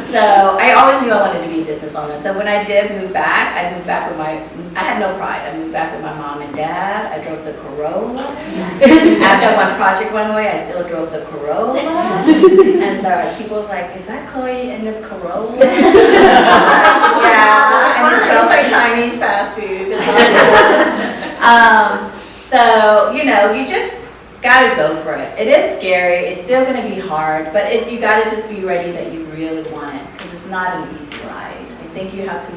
So I always knew I wanted to be a business owner. So when I did move back, I moved back with I had no pride. I moved back with my mom and dad. I drove the Corolla. After one project went away, I still drove the Corolla. And people were like, is that Chloe in the Corolla? Yeah, and it smells like Chinese fast food. So, you know, you just gotta go for it. It is scary, it's still gonna be hard, but you gotta just be ready that you really want it, because it's not an easy ride. I think you have to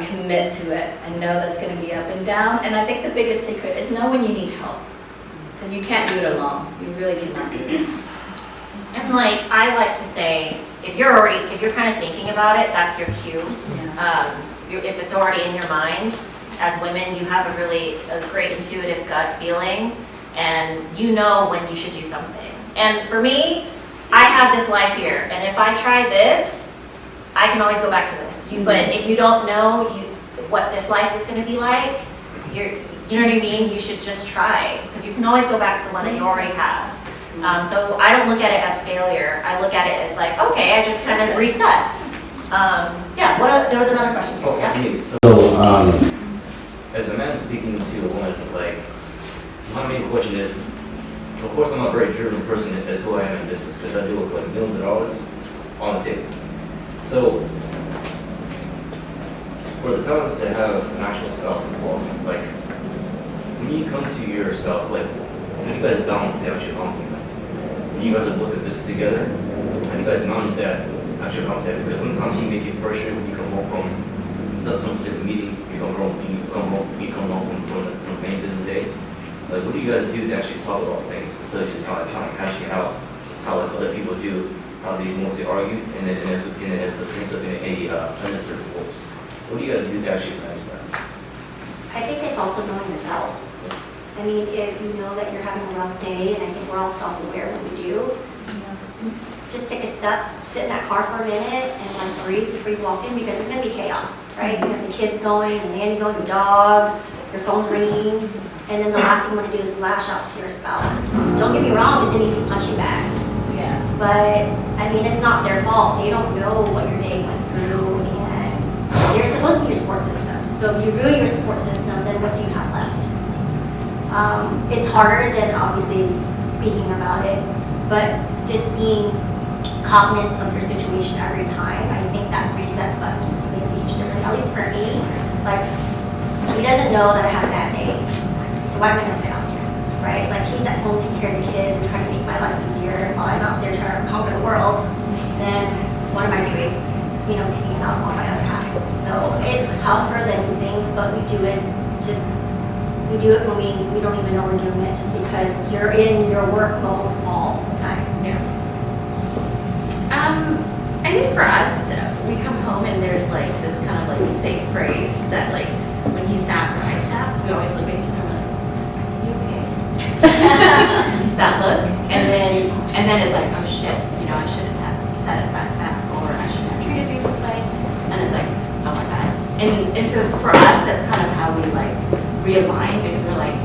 commit to it and know that's gonna be up and down. And I think the biggest secret is know when you need help. So you can't do it alone. You really cannot do it.
And like, I like to say, if you're kind of thinking about it, that's your cue. If it's already in your mind, as women, you have a great intuitive gut feeling, and you know when you should do something. And for me, I have this life here, and if I try this, I can always go back to this. But if you don't know what this life is going to be like, you know what I mean? You should just try, because you can always go back to the one that you already have. So I don't look at it as failure. I look at it as like, okay, I just kind of reset. There was another question.
Oh,
Yeah?
me. So, as a man speaking to a woman, like, my main question is, of course I'm a very driven person as who I am in business, because I deal with like millions of dollars on the table. So, for the fellas that have an actual spouse as well, like, when you come to your spouse, like, how do you guys balance the actual balancing act? When you guys are both in business together, how do you guys manage that actual balancing act? Because sometimes you may get frustrated when you come home from some particular meeting, you come home from the main business day. Like, what do you guys do to actually talk about things instead of just kind of hashing out how like other people do, how they mostly argue, and then it's a things of a unnecessary force. What do you guys do to actually manage that?
I think it's also knowing yourself. I mean, if you know that you're having a rough day, and I think we're all self-aware when we do, just take a step, sit in that car for a minute, and like breathe before you walk in, because it's gonna be chaos, right? You have the kids going, the nanny going, the dog, your phone's ringing, and then the last thing you want to do is lash out to your spouse. Don't get me wrong, it's an easy punching bag.
Yeah.
But I mean, it's not their fault. They don't know what your day went through, and they're supposed to be your support system. So if you ruin your support system, then what do you have left? It's harder than obviously speaking about it, but just being cognizant of your situation every time, I think that reset button makes a huge difference. At least for me, like, he doesn't know that I have a bad day, so why am I gonna sit out here, right? Like, he's at home taking care of the kids and trying to make my life easier while I'm out there trying to conquer the world. Then what am I doing? You know, taking it out on my other half. So it's tougher than you think, but we do it when we don't even know we're doing it, just because you're in your work mode all the time.
Yeah. I think for us, we come home and there's like this kind of like safe phrase that like when he snaps or I snaps, we always look at each other like, are you okay? It's that look, and then it's like, oh shit, you know, I shouldn't have said it like that, or I shouldn't have treated you this way, and it's like, oh my god. And so for us, that's kind of how we like realign, because we're like,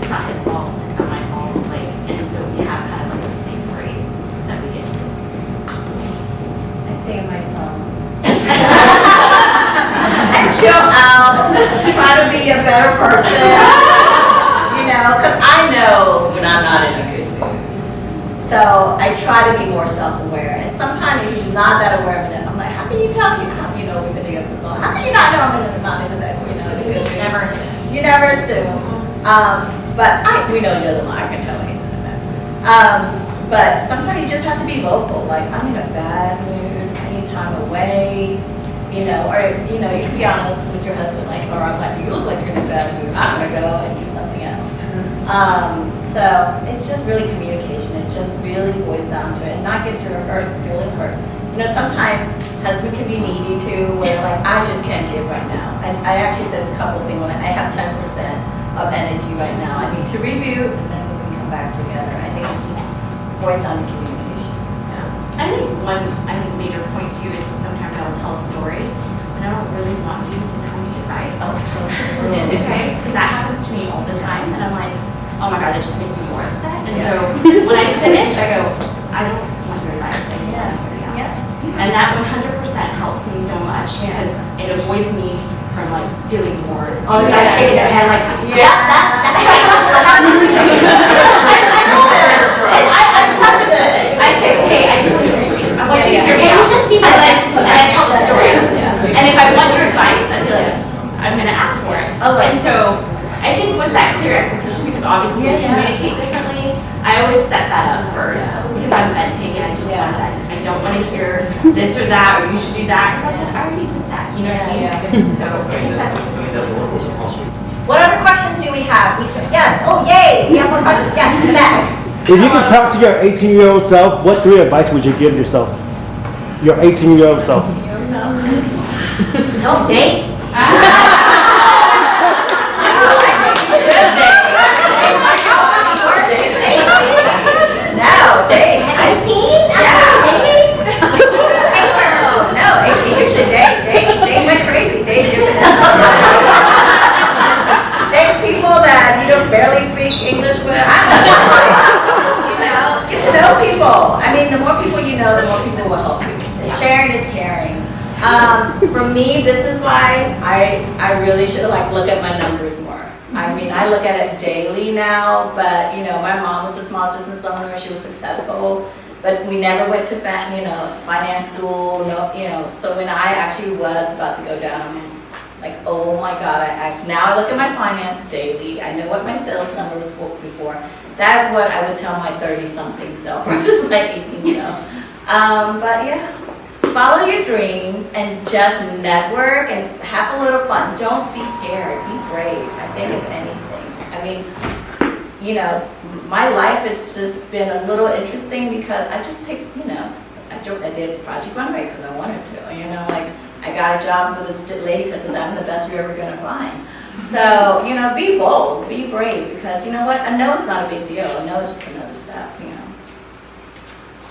it's not his fault, it's not my fault, like, and so we have kind of like a safe phrase that we get to.
I stay on my phone. And chill out, try to be a better person, you know, because I know when I'm not in a good mood. So I try to be more self-aware, and sometimes if he's not that aware of it, I'm like, how can you tell me? How, you know, we've been together for so long. How can you not know I'm not in a bed, you know, in a good mood?
Never assume.
You never assume. But we know each other. I can tell anything about it. But sometimes you just have to be vocal. Like, I'm in a bad mood. I need time away. You know, or you know, you can be honest with your husband. Like, or I'm like, you look like you're in a bad mood. I'm gonna go and do something else. So it's just really communication. It just really boils down to it. Not get your hurt, feeling hurt. You know, sometimes husband can be needy too, where like, I just can't give right now. I actually, there's a couple of things, like I have 10% of energy right now. I need to review, and then we can come back together. I think it's just boils down to communication. Yeah.
I think one major point too is sometimes I'll tell a story, and I don't really want you to tell me advice.
Oh, so true.
Okay, because that happens to me all the time, and I'm like, oh my god, that just makes me more upset. And so when I finish, I go, I don't want your advice. I just want to hear you out. And that 100% helps me so much because it avoids me from like feeling more.
Oh, yeah, shaking their head like, yeah, that's right.
I say, okay, I just want to hear you. I want you to hear me out. And I tell the story. And if I want your advice, I'd be like, I'm going to ask for it. And so I think with that clear expectation, because obviously we communicate differently, I always set that up first because I'm venting and I just want that. I don't want to hear this or that or you should do that because I said, I already did that. You know what I mean? So I think that's a little bit.
What other questions do we have? Yes. Oh, yay. We have more questions. Yes, in the back.
If you could talk to your 18-year-old self, what 3 advice would you give yourself? Your 18-year-old self.
Don't date.
No, date.
18?
No, 18 you should date. Date went crazy. Date different. Date people that you don't barely speak English with. You know, get to know people. I mean, the more people you know, the more people will help you. Sharing is caring. For me, business-wise, I really should like look at my numbers more. I mean, I look at it daily now, but you know, my mom was a small business owner. She was successful, but we never went to finance school. No, you know. So when I actually was about to go down, I'm like, oh my God! Now I look at my finance daily. I know what my sales numbers were before. That's what I would tell my 30-something self versus my 18 self. But yeah. Follow your dreams and just network and have a little fun. Don't be scared. Be brave. I think if anything. I mean, you know, my life has just been a little interesting because I just take, you know, I did Project Runway because I wanted to. You know, like I got a job for this lady because I'm the best you're ever going to find. So, you know, be bold, be brave because you know what? A no is not a big deal. A no is just another step, you know.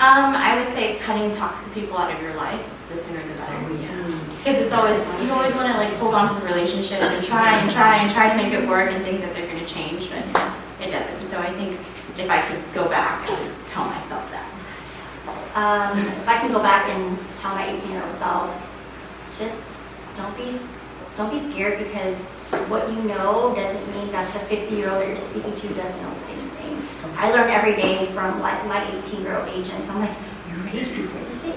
I would say cutting toxic people out of your life, the sooner the better. Because it's always, you always want to like hold on to the relationship and try to make it work and think that they're going to change, but it doesn't. So I think if I could go back, I would tell myself that.
If I can go back and tell my 18-year-old self, just don't be scared because what you know doesn't mean that the 50-year-old that you're speaking to doesn't know the same thing. I learn every day from like my 18-year-old agents. I'm like, you're ready to do real estate?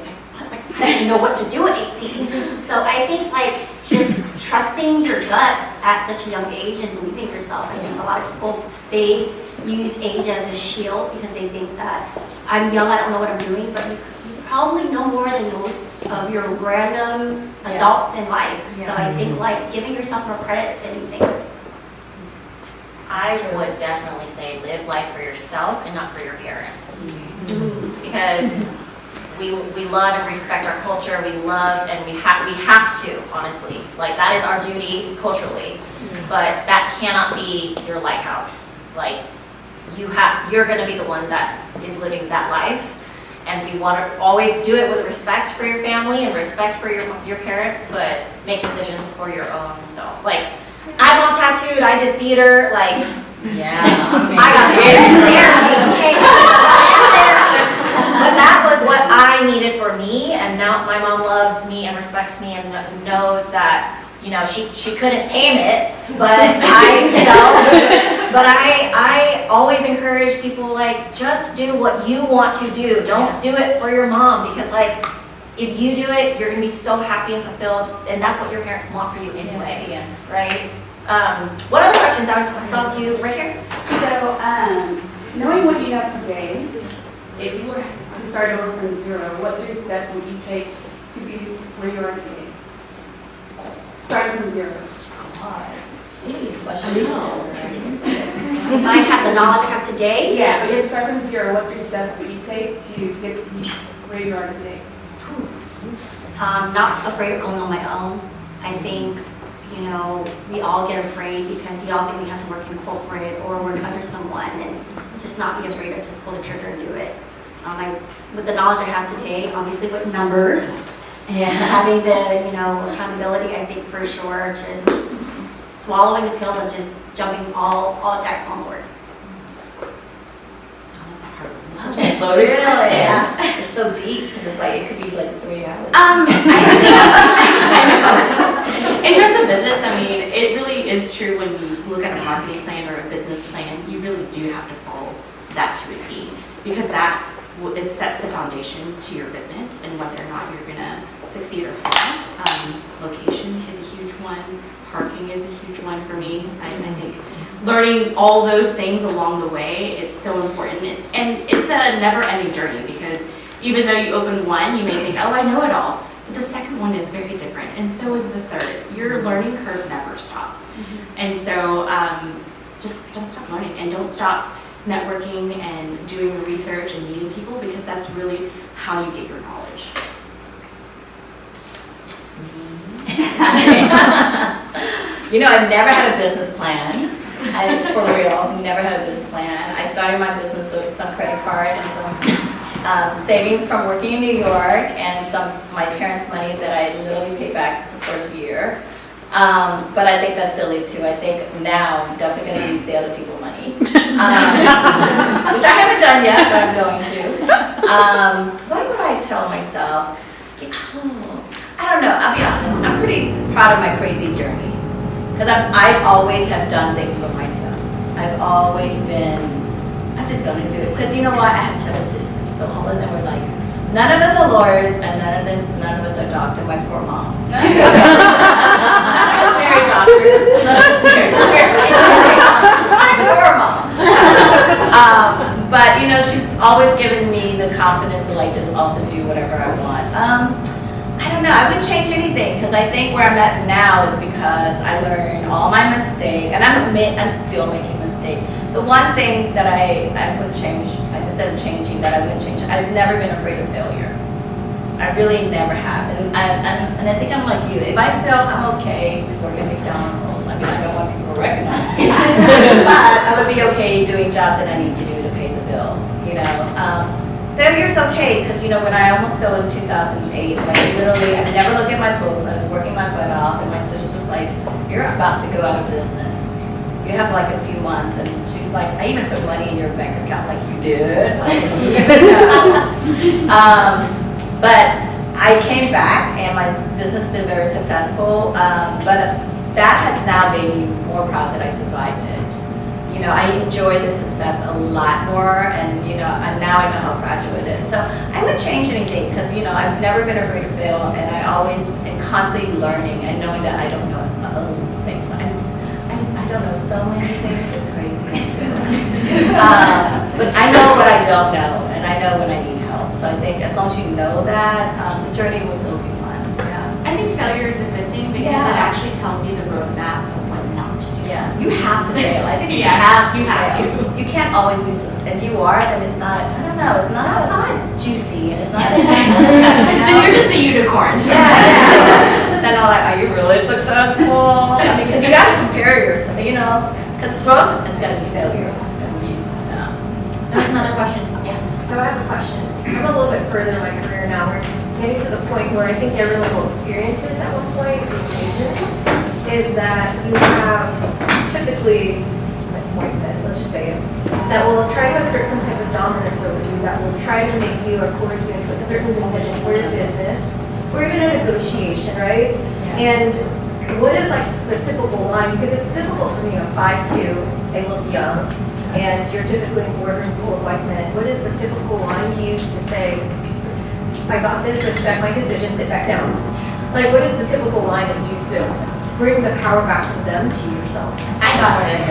I didn't know what to do at 18. So I think like just trusting your gut at such a young age and believing yourself. I think a lot of people, they use age as a shield because they think that I'm young, I don't know what I'm doing, but you probably know more than most of your random adults in life. So I think like giving yourself more credit than you think.
I would definitely say live life for yourself and not for your parents. Because we love and respect our culture, we love and we have to, honestly. Like that is our duty culturally. But that cannot be your lighthouse. Like you're gonna be the one that is living that life. And we want to always do it with respect for your family and respect for your parents, but make decisions for your own self. Like, I'm all tattooed, I did theater, like, I got therapy, okay? But that was what I needed for me, and now my mom loves me and respects me and knows that, you know, she couldn't tame it, but I always encourage people, like, just do what you want to do. Don't do it for your mom, because like, if you do it, you're gonna be so happy and fulfilled, and that's what your parents want for you anyway, right? What other questions? I saw a few right here.
So, knowing what you know today, if you were to start over from zero, what 3 steps would you take to be where you are today? Starting from zero.
If I have the knowledge I have today,
Yeah, but you have to start from 0. What 3 steps would you take to get to where you are today?
not afraid of going on my own. I think, we all get afraid because we all think we have to work in corporate or work under someone, and just not be afraid to just pull the trigger and do it. With the knowledge I have today, obviously with numbers and having the, accountability, I think for sure just swallowing the pill and just jumping all decks on board.
Loaded
Really?
question.
Yeah.
It's so deep because it's like it could be like 3 hours.
In terms of business, I mean, it really is true when you look at a marketing plan or a business plan, you really do have to follow that to a T, because that sets the foundation to your business and whether or not you're going to succeed or fail. Location is a huge one. Parking is a huge one for me. I think learning all those things along the way, it's so important. And it's a never-ending journey, because even though you open one, you may think, oh, I know it all. But the second one is very different, and so is the third. Your learning curve never stops. And so just don't stop learning, and don't stop networking and doing the research and meeting people, because that's really how you get your knowledge.
I've never had a business plan. For real, never had a business plan. I started my business with some credit card and some savings from working in New York, and some my parents' money that I literally paid back the first year. But I think that's silly too. I think now I'm definitely going to use the other people's money, which I haven't done yet, but I'm going to. What would I tell myself? I don't know. I'll be honest. I'm pretty proud of my crazy journey, because I always have done things for myself. I've always been, I'm just going to do it. Because you know what? I had 7 sisters, so all of them were like, none of us are lawyers, and none of us are doctors. My poor mom. None of us married doctors. None of us married lawyers. My poor mom. But she's always given me the confidence to just also do whatever I want. I don't know, I wouldn't change anything, because I think where I'm at now is because I learned all my mistakes, and I'm still making mistakes. The one thing that I would change, instead of changing, that I wouldn't change, I've never been afraid of failure. I really never have, and I think I'm like you. If I fail, I'm okay to work at McDonald's. I mean, I don't want people to recognize me, but I would be okay doing jobs that I need to do to pay the bills, Failure's okay, because when I almost failed in 2008, literally, I never looked at my books, I was working my butt off, and my sister's like, you're about to go out of business. You have a few months, and she's like, I even put money in your bank account. Like, you did? But I came back, and my business has been very successful, but that has now made me more proud that I survived it. I enjoy the success a lot more, and and now I know how fragile it is. So I wouldn't change anything, because I've never been afraid to fail, and I always am constantly learning and knowing that I don't know things. I don't know so many things. It's crazy. But I know what I don't know, and I know when I need help. So I think as long as you know that, the journey will still be fun. Yeah.
I think failure is a good thing, because it actually tells you the roadmap of what not to do.
Yeah, you have to fail. I think you have to fail. You can't always be successful. And you are, then it's not, I don't know, it's not juicy, and it's not.
Then you're just a unicorn.
Yeah. Then all that, are you really successful? I mean, because you got to compare yourself, because growth is going to be failure.
There's another question. Yeah.
So I have a question. I'm a little bit further in my career now. We're getting to the point where I think everyone will experience this at one point, is that you have typically, white men, let's just say it, that will try to assert some type of dominance over you, that will try to make you or coerce you into a certain decision for your business, or even a negotiation, right? And what is the typical line? Because it's difficult for me. I'm 5'2", they look young, and you're typically in a boardroom full of white men. What is the typical line used to say, I got this, respect my decision, sit back down? What is the typical line that you use to bring the power back from them to yourself?
I got this.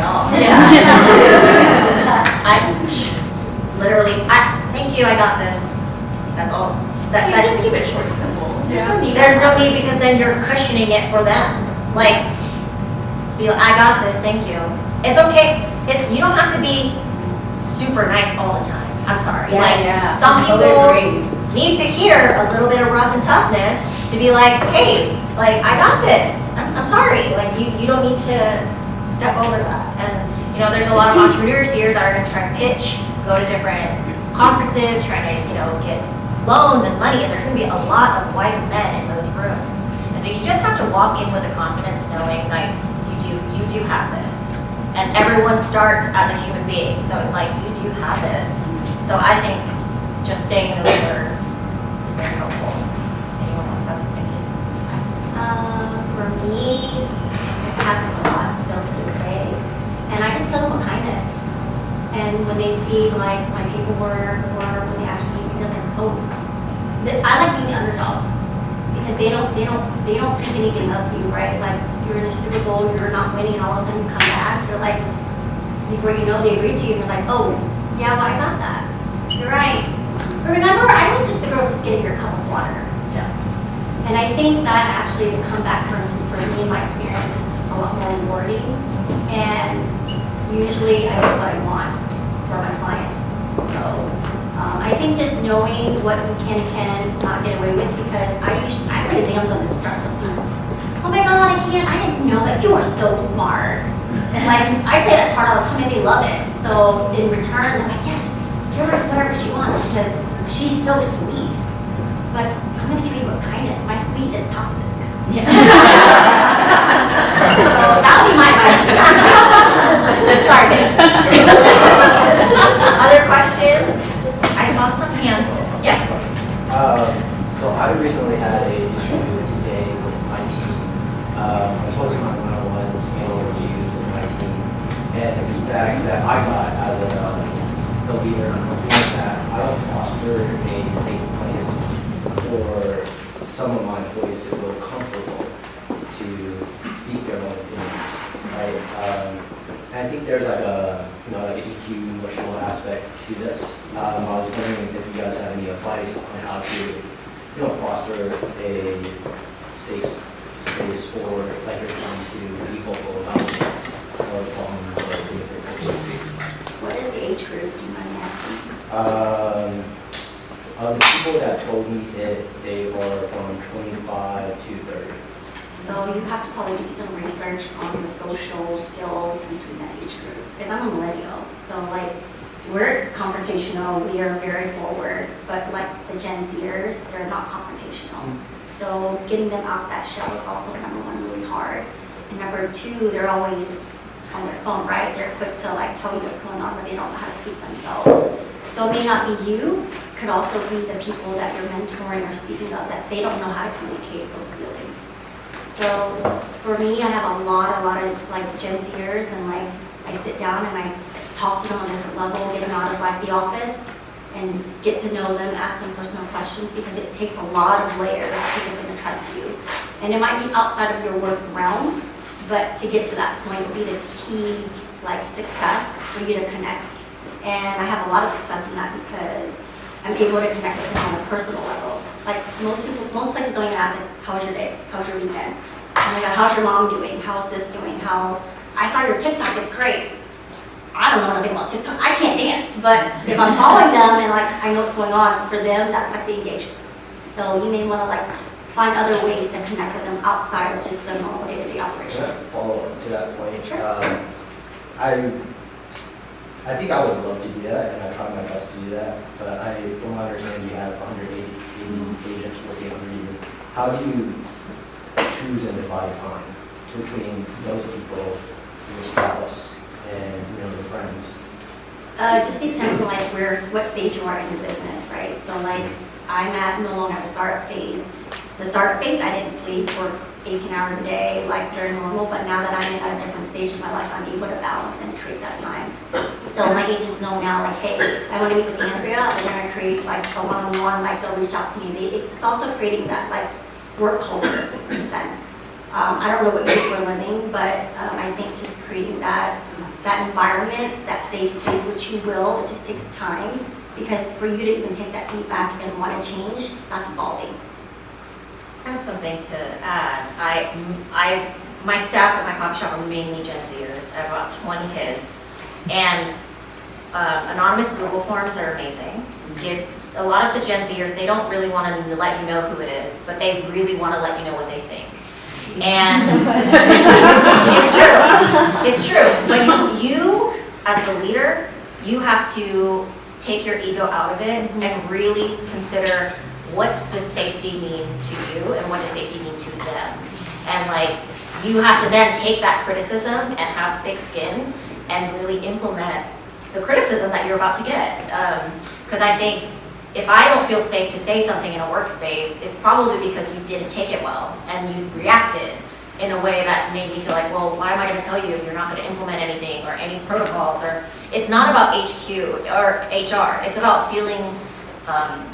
Thank you, I got this. That's all. That's
just keep it short and simple.
There's no need, because then you're cushioning it for them. Be like, I got this, thank you. It's okay.
you don't have to be super nice all the time. I'm sorry.
Yeah,
like
yeah.
some
Totally
people
agree.
need to hear a little bit of rough and toughness to be like, hey, like I got this. I'm sorry. Like you don't need to step over that. And you know, there's a lot of entrepreneurs here that are gonna try to pitch, go to different conferences, trying to, you know, get loans and money, and there's gonna be a lot of white men in those rooms. And so you just have to walk in with the confidence knowing like you do have this. And everyone starts as a human being. So it's like you do have this. So I think just saying those words is very helpful. Anyone else have any?
For me, it happens a lot still to this day. And I just tell them with kindness. And when they see like my paperwork or when they actually, they're like, oh, I like being the underdog. Because they don't think anything of you, right? Like you're in a Super Bowl, you're not winning, and all of a sudden you come back, you're like, before you know they agree to you, and you're like, oh, yeah, well I got that. You're right. But remember, I was just the girl just getting your cup of water. And I think that actually the comeback for me in my experience is a lot more rewarding. And usually I get what I want for my clients. So I think just knowing what you can and cannot get away with, because I play damsel in distress sometimes. Oh my God, I didn't know that. You are so smart. And like, I play that part all the time and they love it. So in return, I'm like, yes, give her whatever she wants because she's so sweet. But I'm gonna give you with kindness. My sweet is toxic. Yeah. So that would be my advice. Sorry, babe.
Other questions? I saw some hands. Yes.
So I recently had a issue today with my team. I was hosting my one-on-ones, annual reviews in my team, and the feedback that I got as the leader on something like that, I don't foster a safe place for some of my employees to feel comfortable to speak their own opinions, right? And I think there's like a, like an EQ emotional aspect to this. I was wondering if you guys have any advice on how to, foster a safe space for like your team to be vocal about things or problems or things that they see.
What is the age group? Do you mind me asking?
The people that told me that they were from 25 to 30.
So you have to probably do some research on the social skills between that age group. Because I'm a millennial, so like we're confrontational, we are very forward, but like the Gen Zers, they're not confrontational. So getting them out that shell is also number one, really hard. And number two, they're always on their phone, right? They're quick to like tell you what's going on, but they don't know how to speak themselves. So it may not be you, could also be the people that you're mentoring or speaking of that they don't know how to communicate those feelings. So for me, I have a lot of like Gen Zers, and like I sit down and I talk to them on a different level, get them out of like the office and get to know them, ask them personal questions, because it takes a lot of layers to get them to trust you. And it might be outside of your work realm, but to get to that point would be the key like success for you to connect. And I have a lot of success in that because I'm able to connect with them on a personal level. Like most places don't even ask, like, how was your day? How was your weekend? Oh my God, how's your mom doing? How's this doing? I saw your TikTok, it's great. I don't know nothing about TikTok. I can't dance, but if I'm following them and like I know what's going on, for them, that's like the engagement. So you may want to like find other ways to connect with them outside of just the normal day-to-day operations.
Can I follow up to that point?
Sure.
I think I would love to do that, and I try my best to do that. But from my understanding, you have 180 agents working under you. How do you choose and divide time between those people, your spouse, and your friends?
Just depends on like what stage you are in the business, right? So like I'm no longer at a startup phase. The startup phase, I didn't sleep for 18 hours a day, like very normal, but now that I'm at a different stage in my life, I'm able to balance and create that time. So my agents know now, like, hey, I want to meet with Andrea, they're going to create like a one-on-one, like they'll reach out to me. It's also creating that like work culture in a sense. I don't know what you do for a living, but I think just creating that environment, that safe space, which you will, it just takes time, because for you to even take that feedback and want to change, that's evolving.
I have something to add. My staff at my coffee shop are mainly Gen Zers. I have about 20 kids. And anonymous Google forms are amazing. A lot of the Gen Zers, they don't really want to let you know who it is, but they really want to let you know what they think. And it's true. But you, as the leader, you have to take your ego out of it and really consider what does safety mean to you and what does safety mean to them. And like, you have to then take that criticism and have thick skin and really implement the criticism that you're about to get. Because I think if I don't feel safe to say something in a workspace, it's probably because you didn't take it well and you reacted in a way that made me feel like, well, why am I going to tell you if you're not going to implement anything or any protocols? Or it's not about HQ or HR. It's about feeling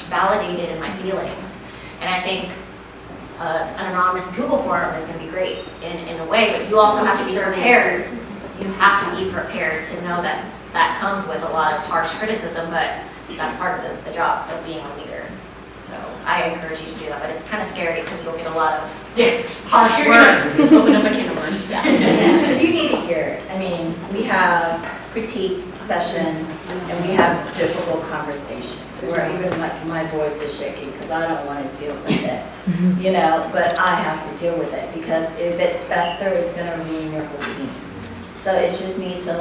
validated in my feelings. And I think an anonymous Google form is going to be great in a way, but you also have to be prepared. You have to be prepared to know that that comes with a lot of harsh criticism, but that's part of the job of being a leader. So I encourage you to do that, but it's kind of scary because you'll get a lot of harsh words.
Open up a can of worms.
Yeah.
But you need to hear it. I mean, we have critique sessions and we have difficult conversations where even like my voice is shaking because I don't want to deal with it, you know, but I have to deal with it because if it festers, it's going to ruin your whole team. So it just needs to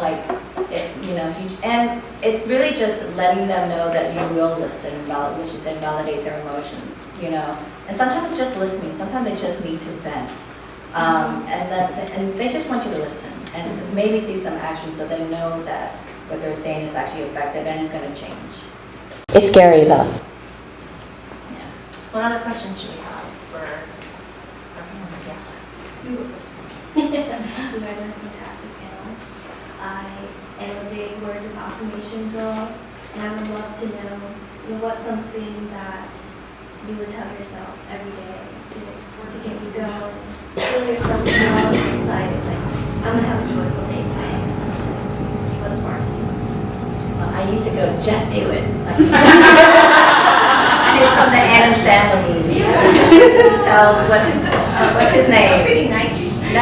and it's really just letting them know that you will listen, which is validate their emotions, you know. And sometimes it's just listening. Sometimes they just need to vent, and they just want you to listen and maybe see some action so they know that what they're saying is actually effective and it's going to change. It's scary though.
Yeah. What other questions should we have for everyone? Yeah.
You go first. You guys are a fantastic panel. I am a big words of affirmation girl, and I would love to know what's something that you would tell yourself every day to get you going, feel yourself proud and excited, like, I'm going to have a joyful day today. What sparks you?
I used to go, just do it. And it's from the Adam Sandler movie. Tells what's his name?
I'm thinking Nike.
No.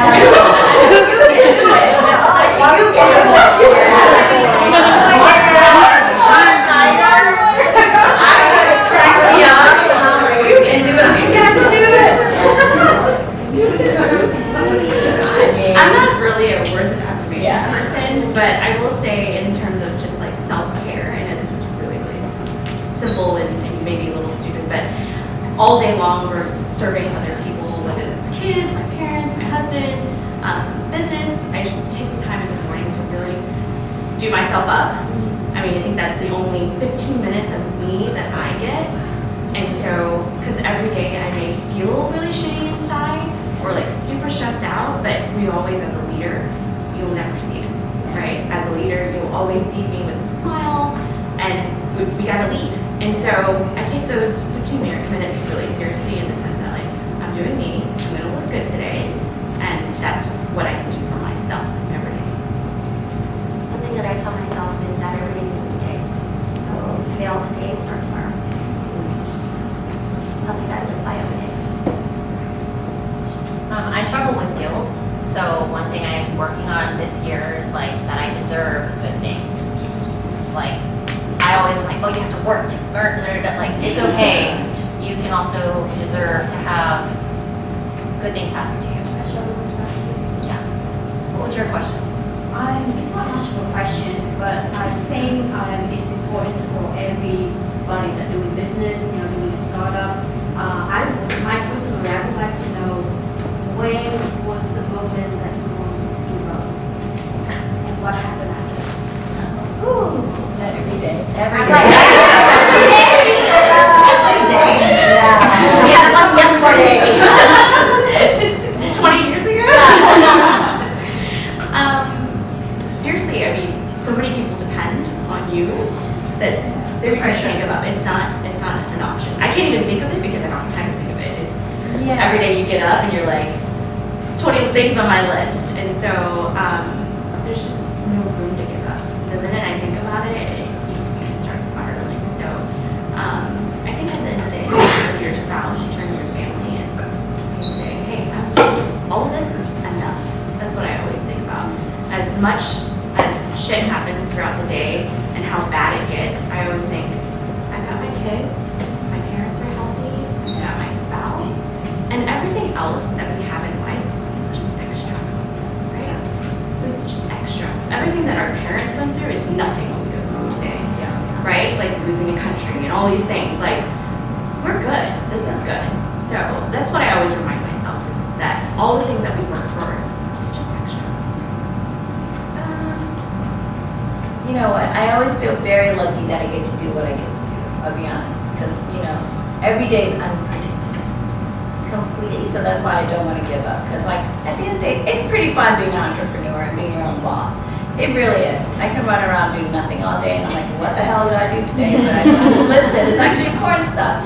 You can do it.
I'm not really a words of affirmation person, but I will say in terms of just like self-care, I know this is really, really simple and maybe a little stupid, but all day long we're serving other people, whether it's kids, my parents, my husband, business. I just take the time in the morning to really do myself up. I mean, I think that's the only 15 minutes of me that I get. And so, because every day I may feel really shitty inside or like super stressed out, but we always, as a leader, you'll never see it, right? As a leader, you'll always see me with a smile, and we gotta lead. And so I take those 15 minutes really seriously in the sense that like, I'm doing me, I'm gonna look good today, and that's what I can do for myself every day.
Something that I tell myself is that every day is a new day. So fail today, start tomorrow. Something that I live by every day.
I struggle with guilt. So one thing I'm working on this year is like that I deserve good things. Like I always am like, oh, you have to work to earn, like it's okay. You can also deserve to have good things happen to you.
I struggle with that too.
Yeah. What was your question?
It's not much of a question, but I think it's important for everybody that doing business, doing a startup. My personal I would like to know when was the moment that you wanted to give up, and what happened after?
Ooh, is that every day?
Every day. Yeah, that's yesterday.
20 years ago? Seriously, I mean, so many people depend on you that they're going to give up. It's not an option. I can't even think of it because I don't have time to think of it. It's every day you get up and you're like, 20 things on my list. And so there's just no room to give up. The minute I think about it, you can start spiraling. So I think at the end of the day, you turn to your spouse, you turn to your family, and you say, hey, all of this is enough. That's what I always think about. As much as shit happens
throughout the day and how bad it gets, I always think, I've got my kids, my parents are healthy, I've got my spouse, and everything else that we have in life, it's just extra, right? It's just extra. Everything that our parents went through is nothing what we go through today, right? Like losing a country and all these things, like, we're good, this is good. So that's what I always remind myself, is that all the things that we work for, it's just extra.
You know what? I always feel very lucky that I get to do what I get to do. I'll be honest, because every day is unpredictable, completely. So that's why I don't want to give up. Because at the end of the day, it's pretty fun being an entrepreneur and being your own boss. It really is. I can run around doing nothing all day, and I'm like, what the hell did I do today? But I listed. It's actually important stuff.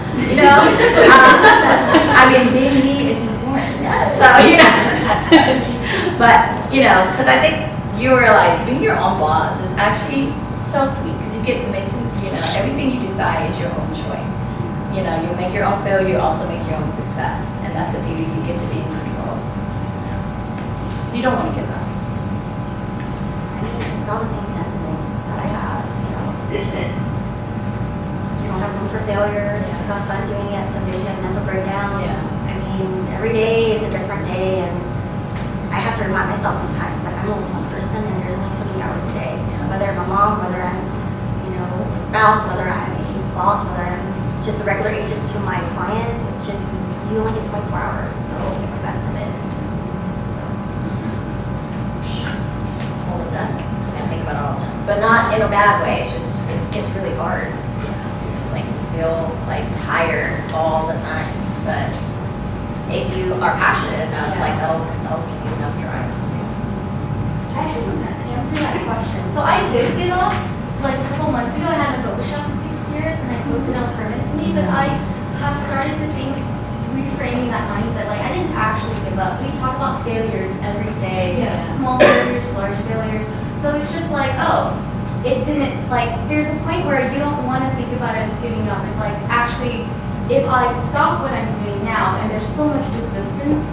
I mean, being me is important. So but because I think you realize being your own boss is actually so sweet, because you get to make, everything you decide is your own choice. You make your own failure, you also make your own success, and that's the beauty. You get to be in control. So you don't want to give up.
It's all the same sentiments that I have, you don't have room for failure, you have fun doing it, some days you have mental breakdowns. I mean, every day is a different day, and I have to remind myself sometimes, like, I'm only one person and there's only so many hours a day. Whether I'm a mom, whether I'm, a spouse, whether I'm a boss, whether I'm just a regular agent to my clients, it's just, you only get 24 hours, so make the best of it.
All the time. I think about it all the time, but not in a bad way. It's just, it gets really hard. You just feel tired all the time. But if you are passionate enough, that'll give you enough drive.
I actually want to answer that question. So I did get off a couple months ago. I had a book shop for 6 years, and I closed it down permanently. But I have started to think, reframing that mindset. I didn't actually give up. We talk about failures every day, small failures, large failures. So it's just it didn't, there's a point where you don't want to think about it as giving up. It's actually, if I stop what I'm doing now, and there's so much resistance,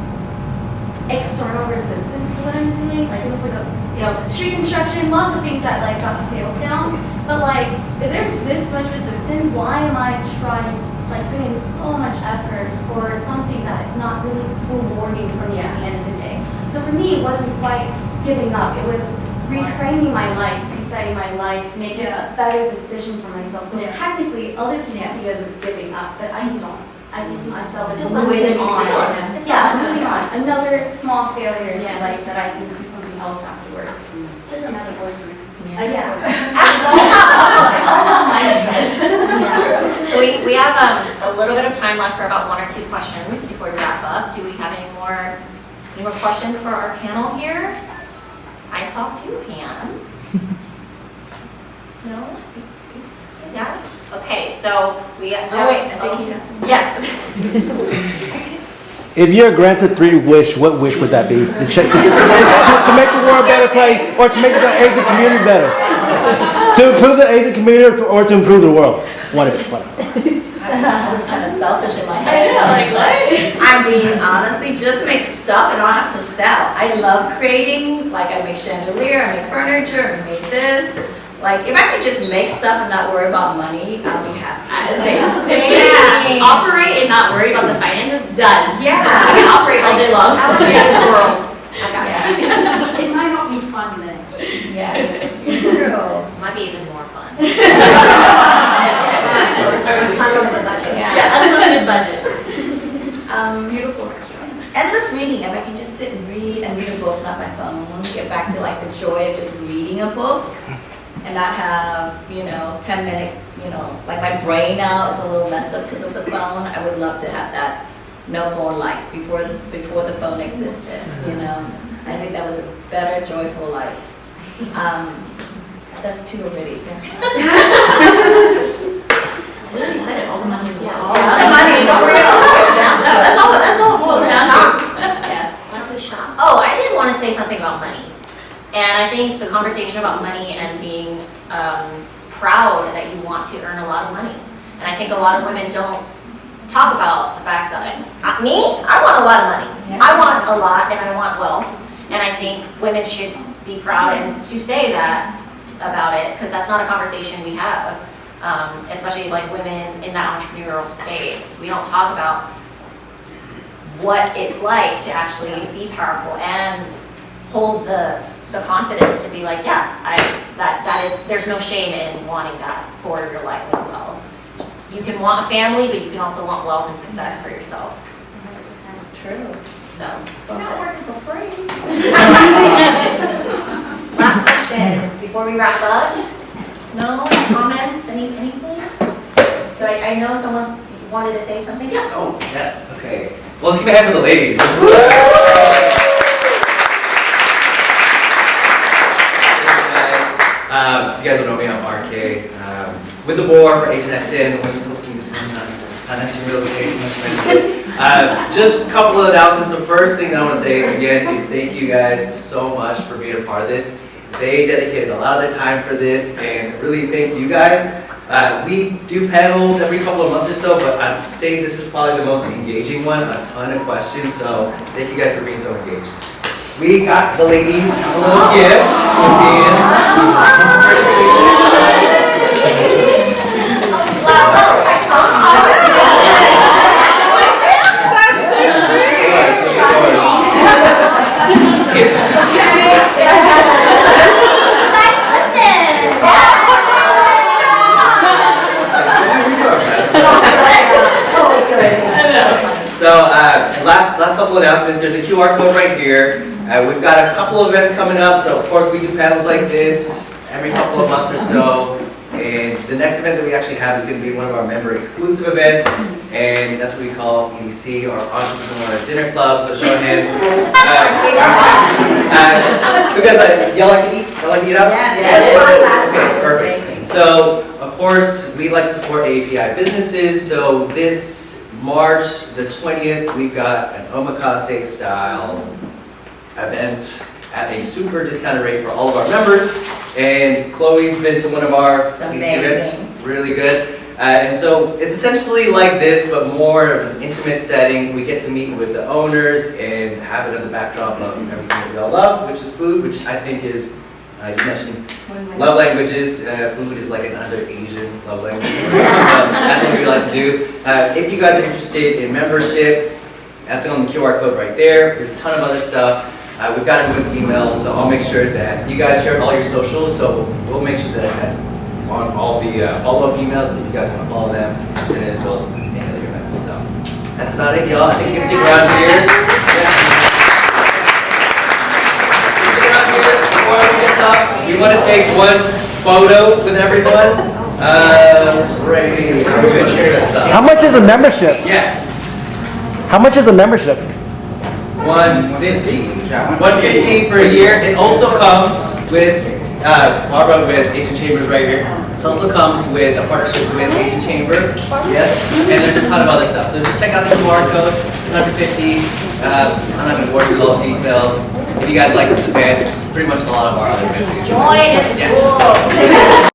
external resistance to what I'm doing, it was street construction, lots of things that got the sales down. But if there's this much resistance, why am I trying, putting in so much effort for something that is not really rewarding for me at the end of the day? So for me, it wasn't quite giving up. It was reframing my life, resetting my life, making a better decision for myself. So technically, other people see it as giving up, but I don't. I think myself as just the way that you see it. Moving on. Another small failure in my life that I can do something else afterwards.
Just another word for
So we have a little bit of time left for about 1 or 2 questions before we wrap up. Do we have any more questions for our panel here? I saw 2 hands. No? Yeah? Okay, so we have,
wait, I think he has one.
Yes.
If you're granted 3 wishes, what wish would that be? To make the world a better place, or to make the Asian community better? To improve the Asian community, or to improve the world? One of it.
I was kind of selfish in my head. I mean, honestly, just make stuff and I don't have to sell. I love creating. I make chandelier, I make furniture, I make this. If I could just make stuff and not worry about money, I'd be happy.
Operate and not worry about the finances, done.
Yeah.
I can operate all day long.
It might not be fun then.
Yeah. True.
Might be even more fun.
Unlimited budget.
Yeah, unlimited budget.
Beautiful restaurant. Endless reading. If I can just sit and read a book, not my phone. When we get back to the joy of just reading a book and not have 10-minute, my brain now is a little messed up because of the phone. I would love to have that no phone life before the phone existed. I think that was a better, joyful life. That's 2 already.
I really said it, all the money in the world.
All the money.
That's all it boils down to.
Why don't we shop? Oh, I did want to say something about money. And I think the conversation about money and being proud that you want to earn a lot of money. And I think a lot of women don't talk about the fact that, I want a lot of money. I want a lot and I want wealth. And I think women should be proud and to say that
about it, because that's not a conversation we have, especially like women in that entrepreneurial space. We don't talk about what it's like to actually be powerful and hold the confidence to be like, yeah, that is, there's no shame in wanting that for your life as well. You can want a family, but you can also want wealth and success for yourself.
100% true.
So,
You're not working for free.
Last question before we wrap up. No comments? Anything? So I know someone wanted to say something. Yeah.
Oh, yes. Okay. Well, let's give a hand for the ladies. You guys don't know me, I'm RK. With the board for ACE NextGen, women's hosting this one, not next to real estate, much just a couple of announcements. The first thing I want to say again is thank you guys so much for being a part of this. They dedicated a lot of their time for this, and really thank you guys. We do panels every couple of months or so, but I'd say this is probably the most engaging one, a ton of questions, so thank you guys for being so engaged. We got the ladies a little gift. So last couple announcements, there's a QR code right here. We've got a couple of events coming up, so of course we do panels like this every couple of months or so. And the next event that we actually have is going to be one of our member exclusive events, and that's what we call EDC, or Entrepreneur Dinner Club, so show of hands. Because y'all like to eat? Y'all like to eat out?
Yes.
Okay, perfect. So, of course, we like to support API businesses, so this March the 20th, we've got an omakase style event at a super discounted rate for all of our members. And Chloe's been to one of our events, really good. And so it's essentially like this, but more of an intimate setting. We get to meet with the owners and have it on the backdrop of everything that we all love, which is food, which I think is, you mentioned love languages. Food is like another Asian love language. So that's what we like to do. If you guys are interested in membership, that's on the QR code right there. There's a ton of other stuff. We've got everyone's emails, so I'll make sure that you guys share all your socials, so we'll make sure that that's on all the follow-up emails if you guys want to follow them, and as well as any other events. So that's about it, y'all. I think you can stick around here. Stick around here before we get up. We want to take one photo with everyone. Great.
How much is a membership?
Yes.
How much is a membership?
$150 for a year. It also comes with, Barbara with Asian Chambers right here. It also comes with a partnership with Asian Chamber. Yes. And there's a ton of other stuff. So just check out the QR code, $150. I'm not going to work through all the details. If you guys like this event, pretty much a lot of our other events.
Join is cool.